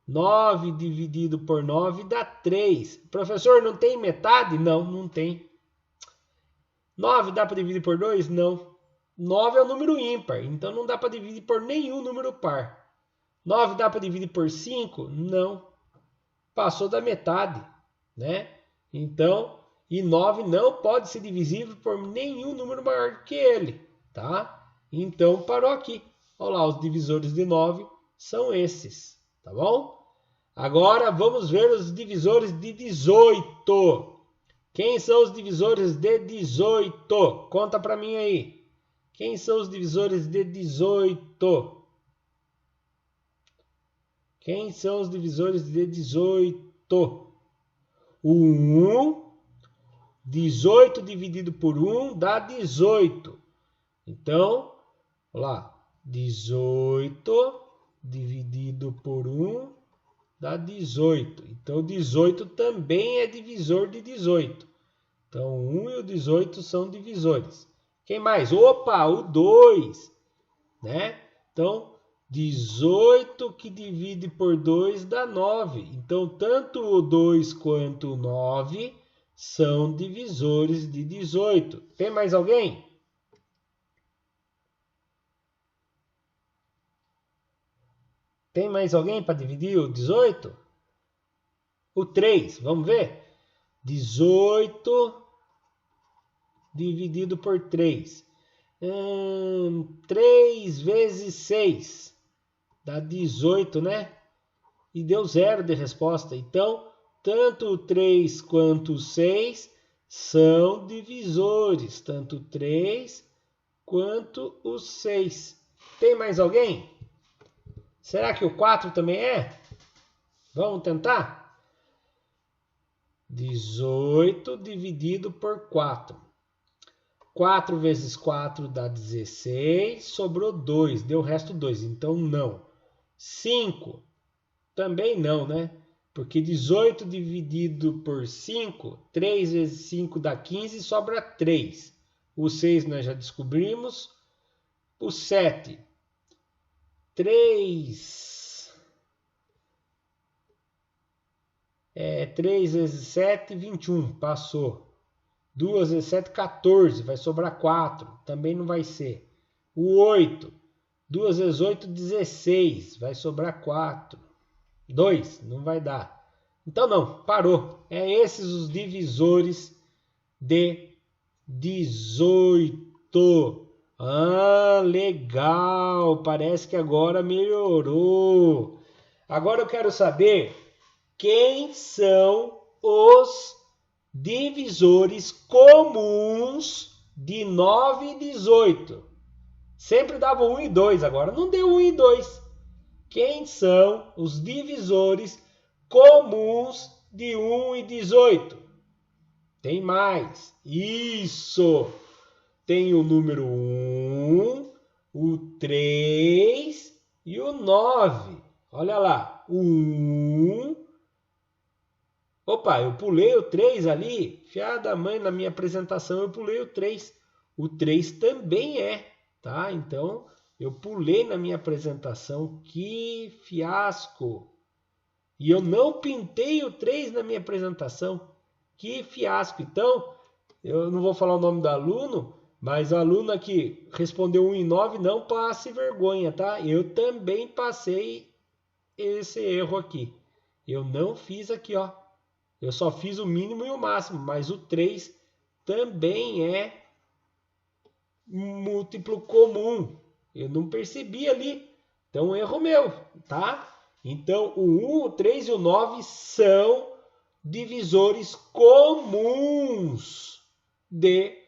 9 dividido por 9 dá 3. Professor, não tem metade? Não, não tem. 9 dá para dividir por 2? Não. 9 é um número ímpar, então não dá para dividir por nenhum número par. 9 dá para dividir por 5? Não. Passou da metade, né? Então, e 9 não pode ser divisível por nenhum número maior que ele, tá? Então, parou aqui. Olha lá, os divisores de 9 são esses, tá bom? Agora vamos ver os divisores de 18. Quem são os divisores de 18? Conta para mim aí. Quem são os divisores de 18? Quem são os divisores de 18? O 1, 18 dividido por 1 dá 18. Então, olha lá, 18 dividido por 1 dá 18. Então, 18 também é divisor de 18. Então, o 1 e o 18 são divisores. Quem mais? Opa, o 2, né? Então, 18 que divide por 2 dá 9. Então, tanto o 2 quanto o 9 são divisores de 18. Tem mais alguém? Tem mais alguém para dividir o 18? O 3, vamos ver? 18 dividido por 3. 3 vezes 6 dá 18, né? E deu 0 de resposta. Então, tanto o 3 quanto o 6 são divisores. Tanto o 3 quanto o 6. Tem mais alguém? Será que o 4 também é? Vamos tentar? 18 dividido por 4. 4 vezes 4 dá 16. Sobrou 2. Deu o resto 2. Então, não. 5. Também não, né? Porque 18 dividido por 5, 3 vezes 5 dá 15, sobra 3. O 6 nós já descobrimos. O 7, 3 vezes 7, 21, passou. 2 vezes 7, 14, vai sobrar 4, também não vai ser. O 8, 2 vezes 8, 16, vai sobrar 4. 2, não vai dar. Então não, parou. É esses os divisores de 18. Ah, legal, parece que agora melhorou. Agora eu quero saber quem são os divisores comuns de 9 e 18. Sempre dava 1 e 2, agora não deu 1 e 2. Quem são os divisores comuns de 1 e 18? Tem mais. Isso! Tem o número 1, o 3 e o 9. Olha lá. 1. Opa, eu pulei o 3 ali. Fiada mãe, na minha apresentação eu pulei o 3. O 3 também é, tá? Então, eu pulei na minha apresentação. Que fiasco! E eu não pintei o 3 na minha apresentação. Que fiasco! Então, eu não vou falar o nome do aluno, mas o aluno que respondeu 1 e 9 não passe vergonha, tá? Eu também passei esse erro aqui. Eu não fiz aqui, ó. Eu só fiz o mínimo e o máximo, mas o 3 também é múltiplo comum. Eu não percebi ali. Então, erro meu, tá? Então, o 1, o 3 e o 9 são divisores comuns de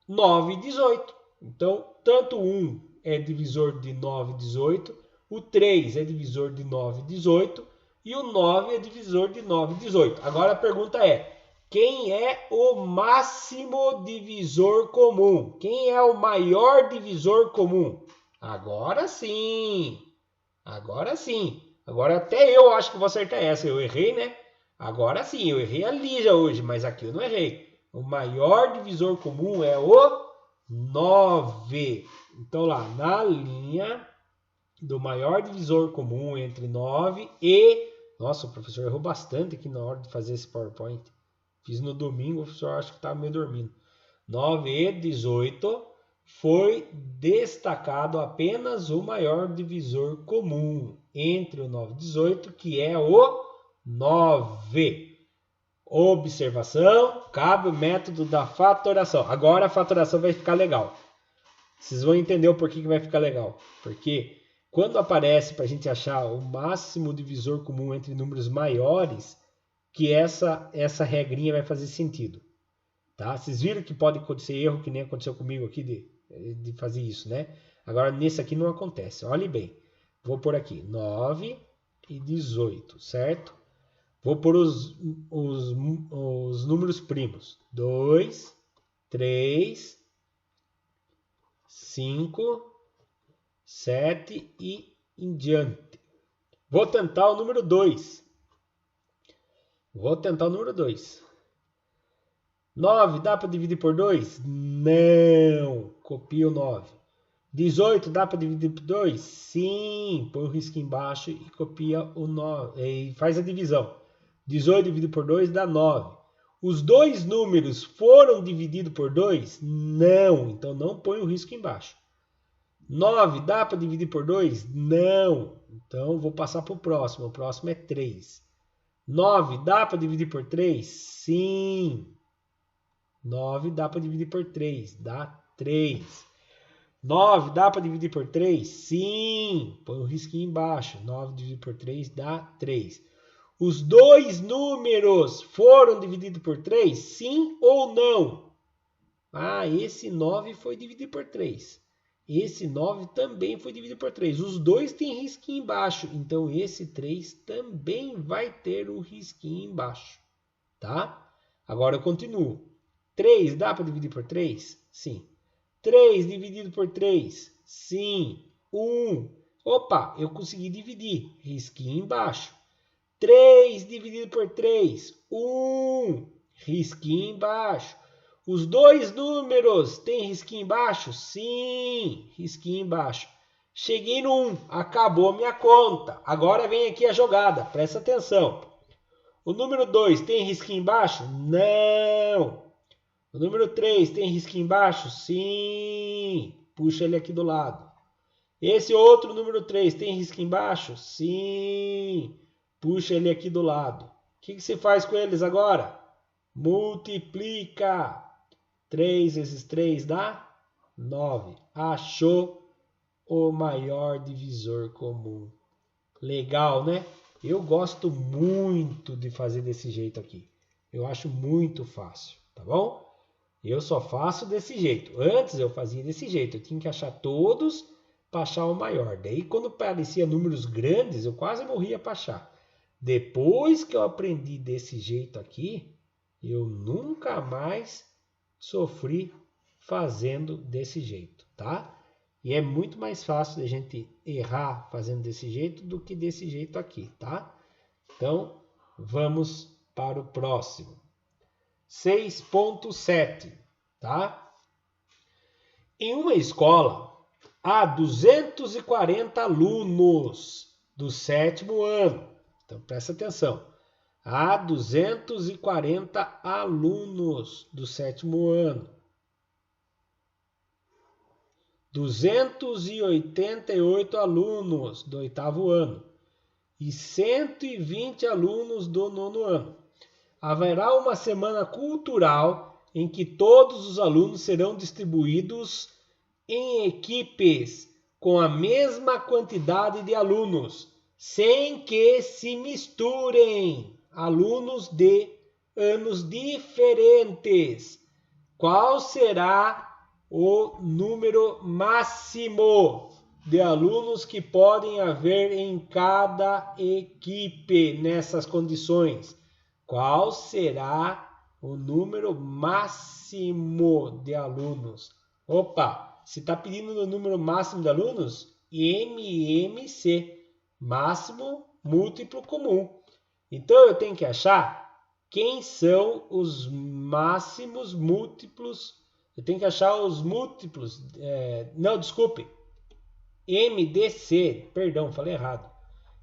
9 e 18. Então, tanto o 1 é divisor de 9 e 18, o 3 é divisor de 9 e 18 e o 9 é divisor de 9 e 18. Agora a pergunta é, quem é o máximo divisor comum? Quem é o maior divisor comum? Agora sim! Agora sim! Agora até eu acho que vou acertar essa. Eu errei, né? Agora sim, eu errei ali já hoje, mas aqui eu não errei. O maior divisor comum é o 9. Então lá, na linha do maior divisor comum entre 9 e... Nossa, o professor errou bastante aqui na hora de fazer esse PowerPoint. Fiz no domingo, o professor acho que estava meio dormindo. 9 e 18 foi destacado apenas o maior divisor comum entre o 9 e 18, que é o 9. Observação, cabe o método da fatoração. Agora a fatoração vai ficar legal. Vocês vão entender o porquê que vai ficar legal. Porque quando aparece para a gente achar o máximo divisor comum entre números maiores, que essa regrinha vai fazer sentido. Tá? Vocês viram que pode acontecer erro, que nem aconteceu comigo aqui de fazer isso, né? Agora, nesse aqui não acontece. Olhe bem. Vou pôr aqui 9 e 18, certo? Vou pôr os números primos. 2, 3, 5, 7 e em diante. Vou tentar o número 2. 9 dá para dividir por 2? Não. Copia o 9. 18 dá para dividir por 2? Sim. Põe o risco embaixo e copia o 9. E faz a divisão. 18 dividido por 2 dá 9. Os dois números foram divididos por 2? Não. Então não põe o risco embaixo. 9 dá para dividir por 2? Não. Então vou passar para o próximo. O próximo é 3. 9 dá para dividir por 3? Sim. 9 dá para dividir por 3. Dá 3. 9 dá para dividir por 3? Sim. Põe o risquinho embaixo. 9 dividido por 3 dá 3. Os dois números foram divididos por 3? Sim ou não? Ah, esse 9 foi dividido por 3. Esse 9 também foi dividido por 3. Os dois têm risquinho embaixo. Então, esse 3 também vai ter um risquinho embaixo. Tá? Agora eu continuo. 3 dá para dividir por 3? Sim. 3 dividido por 3? Sim. 1. Opa, eu consegui dividir. Risquinho embaixo. 3 dividido por 3. 1. Risquinho embaixo. Os dois números têm risquinho embaixo? Sim, risquinho embaixo. Cheguei no 1, acabou minha conta. Agora vem aqui a jogada, presta atenção. O número 2 tem risquinho embaixo? Não. O número 3 tem risquinho embaixo? Sim. Puxa ele aqui do lado. Esse outro número 3 tem risquinho embaixo? Sim. Puxa ele aqui do lado. O que se faz com eles agora? Multiplica. 3 vezes 3 dá 9. Achou o maior divisor comum. Legal, né? Eu gosto muito de fazer desse jeito aqui. Eu acho muito fácil, tá bom? Eu só faço desse jeito. Antes eu fazia desse jeito. Eu tinha que achar todos para achar o maior. Daí quando aparecia números grandes, eu quase morria para achar. Depois que eu aprendi desse jeito aqui, eu nunca mais sofri fazendo desse jeito, tá? E é muito mais fácil a gente errar fazendo desse jeito do que desse jeito aqui, tá? Então, vamos para o próximo. 6.7, tá? Em uma escola, há 240 alunos do 7º ano. Então, presta atenção. Há 240 alunos do 7º ano. 288 alunos do 8º ano e 120 alunos do 9º ano. Haverá uma semana cultural em que todos os alunos serão distribuídos em equipes com a mesma quantidade de alunos, sem que se misturem alunos de anos diferentes. Qual será o número máximo de alunos que podem haver em cada equipe nessas condições? Qual será o número máximo de alunos? Opa, se está pedindo o número máximo de alunos? MMC, máximo múltiplo comum. Então eu tenho que achar quem são os máximos múltiplos. Eu tenho que achar os múltiplos. MDC. Perdão, falei errado.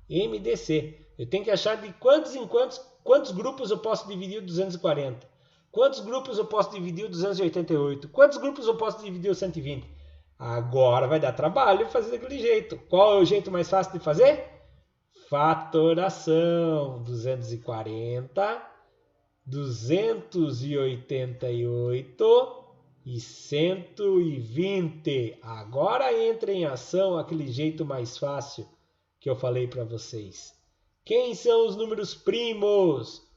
MDC. Eu tenho que achar de quantos em quantos grupos eu posso dividir o 240. Quantos grupos eu posso dividir o 288. Quantos grupos eu posso dividir o 120. Agora vai dar trabalho fazer daquele jeito. Qual é o jeito mais fácil de fazer? Fatoração. 240, 288 e 120. Agora entra em ação aquele jeito mais fácil que eu falei para vocês. Quem são os números primos?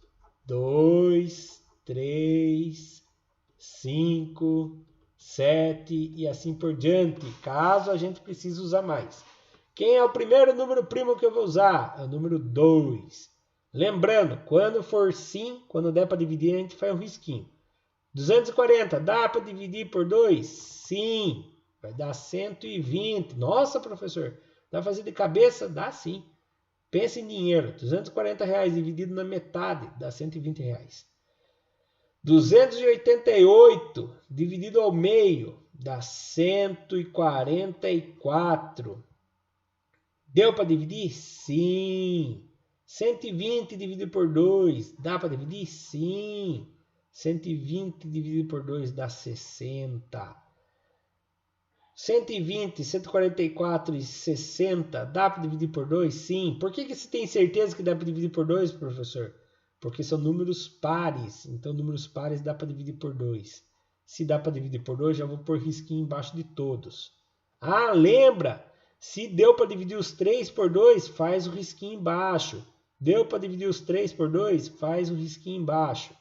2, 3, 5, 7 e assim por diante, caso a gente precise usar mais. Quem é o primeiro número primo que eu vou usar? É o número 2. Lembrando, quando for sim, quando der para dividir, a gente faz um risquinho. 240, dá para dividir por 2? Sim, vai dar 120. Nossa, professor, dá para fazer de cabeça? Dá sim. Pensa em dinheiro, R$240 dividido na metade, dá R$120. 288 dividido ao meio, dá 144. Deu para dividir? Sim. 120 dividido por 2, dá para dividir? Sim. 120 dividido por 2 dá 60. 120, 144 e 60, dá para dividir por 2? Sim. Por que você tem certeza que dá para dividir por 2, professor? Porque são números pares. Então, números pares dá para dividir por 2. Se dá para dividir por 2, já vou pôr risquinho embaixo de todos. Ah, lembra? Se deu para dividir os 3 por 2, faz o risquinho embaixo. Deu para dividir os 3 por 2, faz o risquinho embaixo.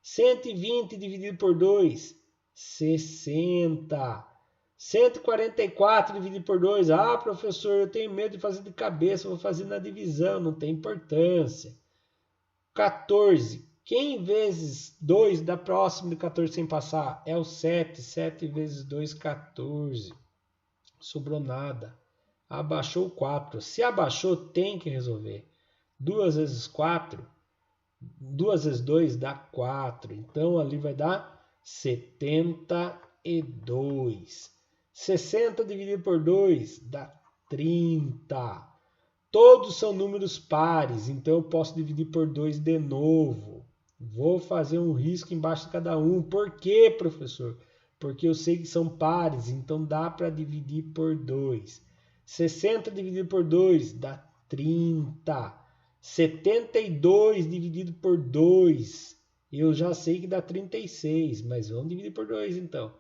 120 dividido por 2, 60. 144 dividido por 2. Ah, professor, eu tenho medo de fazer de cabeça, vou fazer na divisão, não tem importância. 14. Quem vezes 2 dá próximo de 14 sem passar? É o 7. 7 vezes 2, 14. Sobrou nada. Abaixou 4. Se abaixou, tem que resolver. 2 vezes 4, 2 vezes 2 dá 4. Então, ali vai dar 72. 60 dividido por 2 dá 30. Todos são números pares, então eu posso dividir por 2 de novo. Vou fazer um risco embaixo de cada um. Por quê, professor? Porque eu sei que são pares, então dá para dividir por 2. 60 dividido por 2 dá 30. 72 dividido por 2, eu já sei que dá 36, mas vamos dividir por 2 então.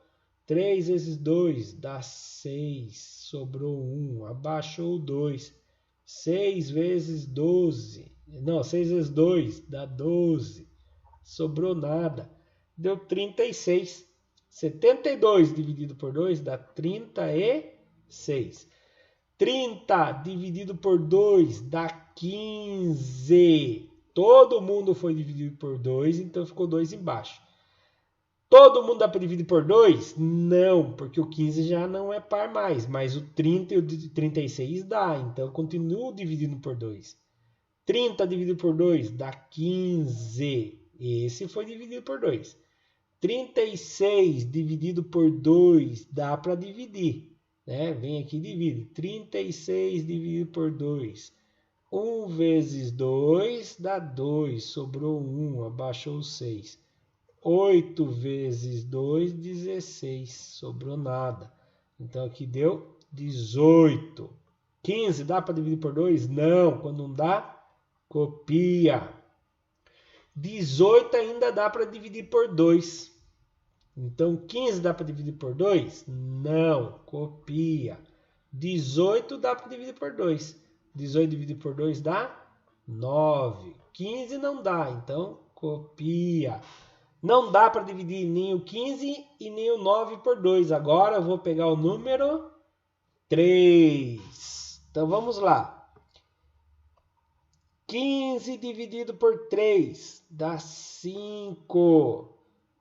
3 vezes 2 dá 6, sobrou 1, abaixou 2. 6 vezes 12, não, 6 vezes 2 dá 12, sobrou nada, deu 36. 72 dividido por 2 dá 36. 30 dividido por 2 dá 15. Todo mundo foi dividido por 2, então ficou 2 embaixo. Todo mundo dá para dividir por 2? Não, porque o 15 já não é par mais, mas o 30 e o 36 dá, então eu continuo dividindo por 2. 30 dividido por 2 dá 15. Esse foi dividido por 2. 36 dividido por 2 dá para dividir. Né? Vem aqui e divide. 36 dividido por 2. 1 vezes 2 dá 2. Sobrou 1. Abaixou 6. 8 vezes 2, 16. Sobrou nada. Então aqui deu 18. 15 dá para dividir por 2? Não. Quando não dá, copia. 18 ainda dá para dividir por 2. Então, 15 dá para dividir por 2? Não, copia. 18 dá para dividir por 2. 18 dividido por 2 dá 9. 15 não dá, então copia. Não dá para dividir nem o 15 e nem o 9 por 2. Agora eu vou pegar o número 3. Então, vamos lá. 15 dividido por 3 dá 5.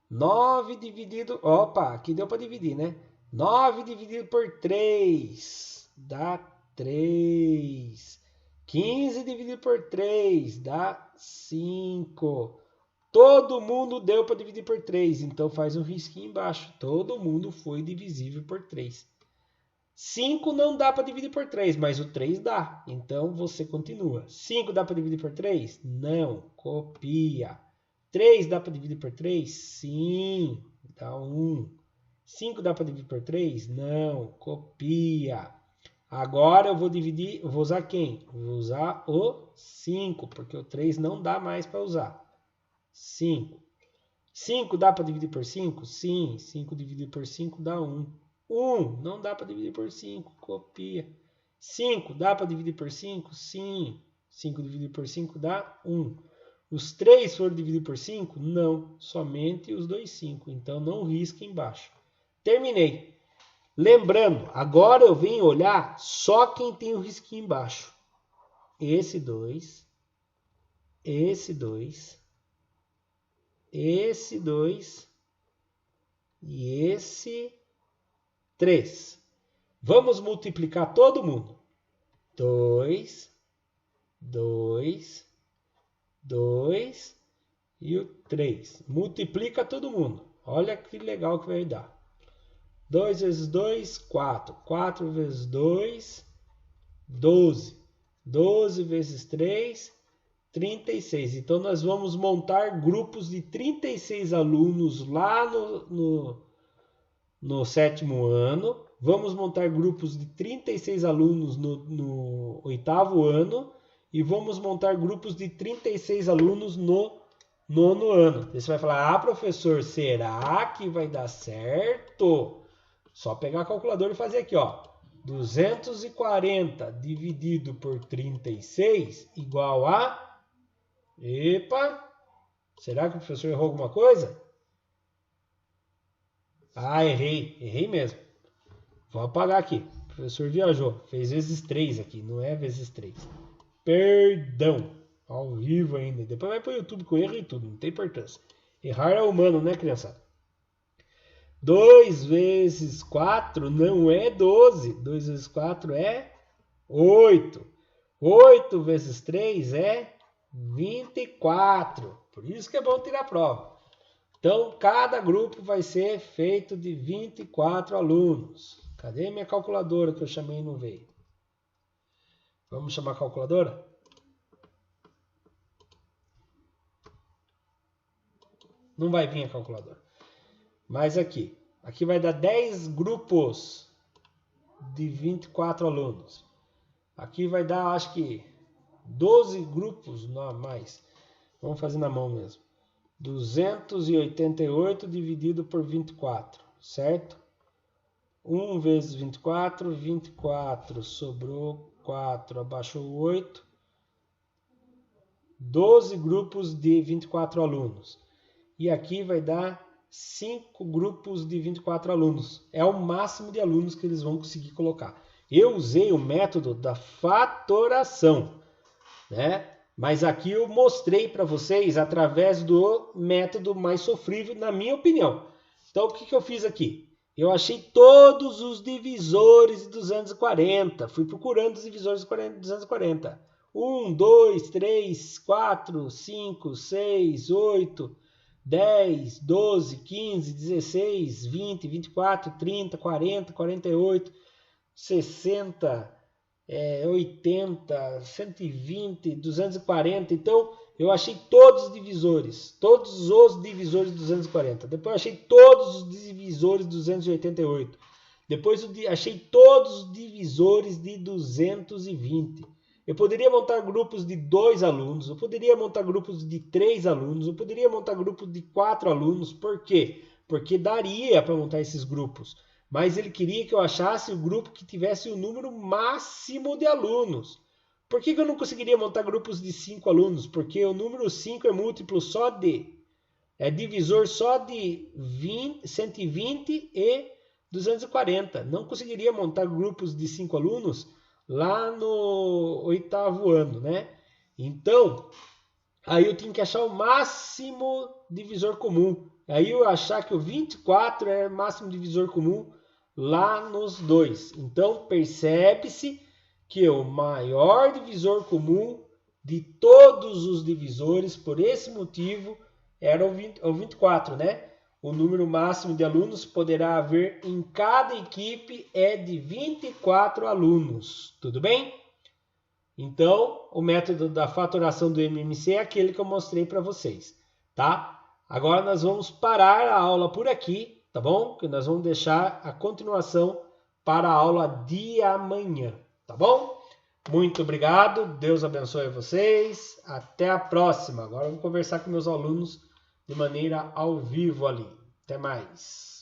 9 dividido... Opa, aqui deu para dividir, né? 9 dividido por 3 dá 3. 15 dividido por 3 dá 5. Todo mundo deu para dividir por 3, então faz um risquinho embaixo. Todo mundo foi divisível por 3. 5 não dá para dividir por 3, mas o 3 dá. Então você continua. 5 dá para dividir por 3? Não, copia. 3 dá para dividir por 3? Sim, dá 1. 5 dá para dividir por 3? Não, copia. Agora eu vou dividir, eu vou usar quem? Vou usar o 5, porque o 3 não dá mais para usar. 5. 5 dá para dividir por 5? Sim, 5 dividido por 5 dá 1. 1 não dá para dividir por 5, copia. 5 dá para dividir por 5? Sim, 5 dividido por 5 dá 1. Os 3 foram divididos por 5? Não, somente os dois 5. Então, não risque embaixo. Terminei. Lembrando, agora eu venho olhar só quem tem o risquinho embaixo. Esse 2, esse 2, esse 2 e esse 3. Vamos multiplicar todo mundo. 2, 2... 2 e o 3. Multiplica todo mundo. Olha que legal que vai dar. 2 vezes 2, 4. 4 vezes 2, 12. 12 vezes 3, 36. Então, nós vamos montar grupos de 36 alunos lá no sétimo ano. Vamos montar grupos de 36 alunos no oitavo ano. E vamos montar grupos de 36 alunos no nono ano. Você vai falar, ah, professor, será que vai dar certo? Só pegar a calculadora e fazer aqui, ó. 240 dividido por 36 igual a... Epa! Será que o professor errou alguma coisa? Ah, errei. Errei mesmo. Vou apagar aqui. O professor viajou. Fez vezes 3 aqui, não é vezes 3. Perdão, ao vivo ainda. Depois vai para o YouTube com erro e tudo, não tem importância. Errar é humano, né, criançada? 2 vezes 4 não é 12. 2 vezes 4 é 8. 8 vezes 3 é 24. Por isso que é bom tirar a prova. Então, cada grupo vai ser feito de 24 alunos. Cadê minha calculadora que eu chamei e não veio? Vamos chamar a calculadora? Não vai vir a calculadora. Mas aqui vai dar 10 grupos de 24 alunos. Aqui vai dar, acho que 12 grupos, não mais. Vamos fazer na mão mesmo. 288 dividido por 24, certo? 1 vezes 24, 24, sobrou 4, abaixou 8. 12 grupos de 24 alunos. E aqui vai dar 5 grupos de 24 alunos. É o máximo de alunos que eles vão conseguir colocar. Eu usei o método da fatoração, né? Mas aqui eu mostrei para vocês através do método mais sofrível, na minha opinião. Então, o que eu fiz aqui? Eu achei todos os divisores de 240. Fui procurando os divisores de 240. 1, 2, 3, 4, 5, 6, 8, 10, 12, 15, 16, 20, 24, 30, 40, 48, 60, 80, 120, 240. Então, eu achei todos os divisores de 240. Depois, eu achei todos os divisores de 288. Depois, eu achei todos os divisores de 220. Eu poderia montar grupos de 2 alunos, eu poderia montar grupos de 3 alunos, eu poderia montar grupos de 4 alunos. Por quê? Porque daria para montar esses grupos. Mas ele queria que eu achasse o grupo que tivesse o número máximo de alunos. Por que eu não conseguiria montar grupos de 5 alunos? Porque o número 5 é múltiplo só de... é divisor só de 120 e 240. Não conseguiria montar grupos de 5 alunos lá no 8º ano, né? Então, aí eu tinha que achar o máximo divisor comum. Aí eu achar que o 24 é o máximo divisor comum lá nos dois. Então, percebe-se que o maior divisor comum de todos os divisores, por esse motivo, era o 24, né? O número máximo de alunos poderá haver em cada equipe é de 24 alunos. Tudo bem? Então, o método da fatoração do MMC é aquele que eu mostrei para vocês, tá? Agora nós vamos parar a aula por aqui, tá bom? Que nós vamos deixar a continuação para a aula de amanhã, tá bom? Muito obrigado, Deus abençoe vocês, até a próxima. Agora eu vou conversar com meus alunos de maneira ao vivo ali. Até mais.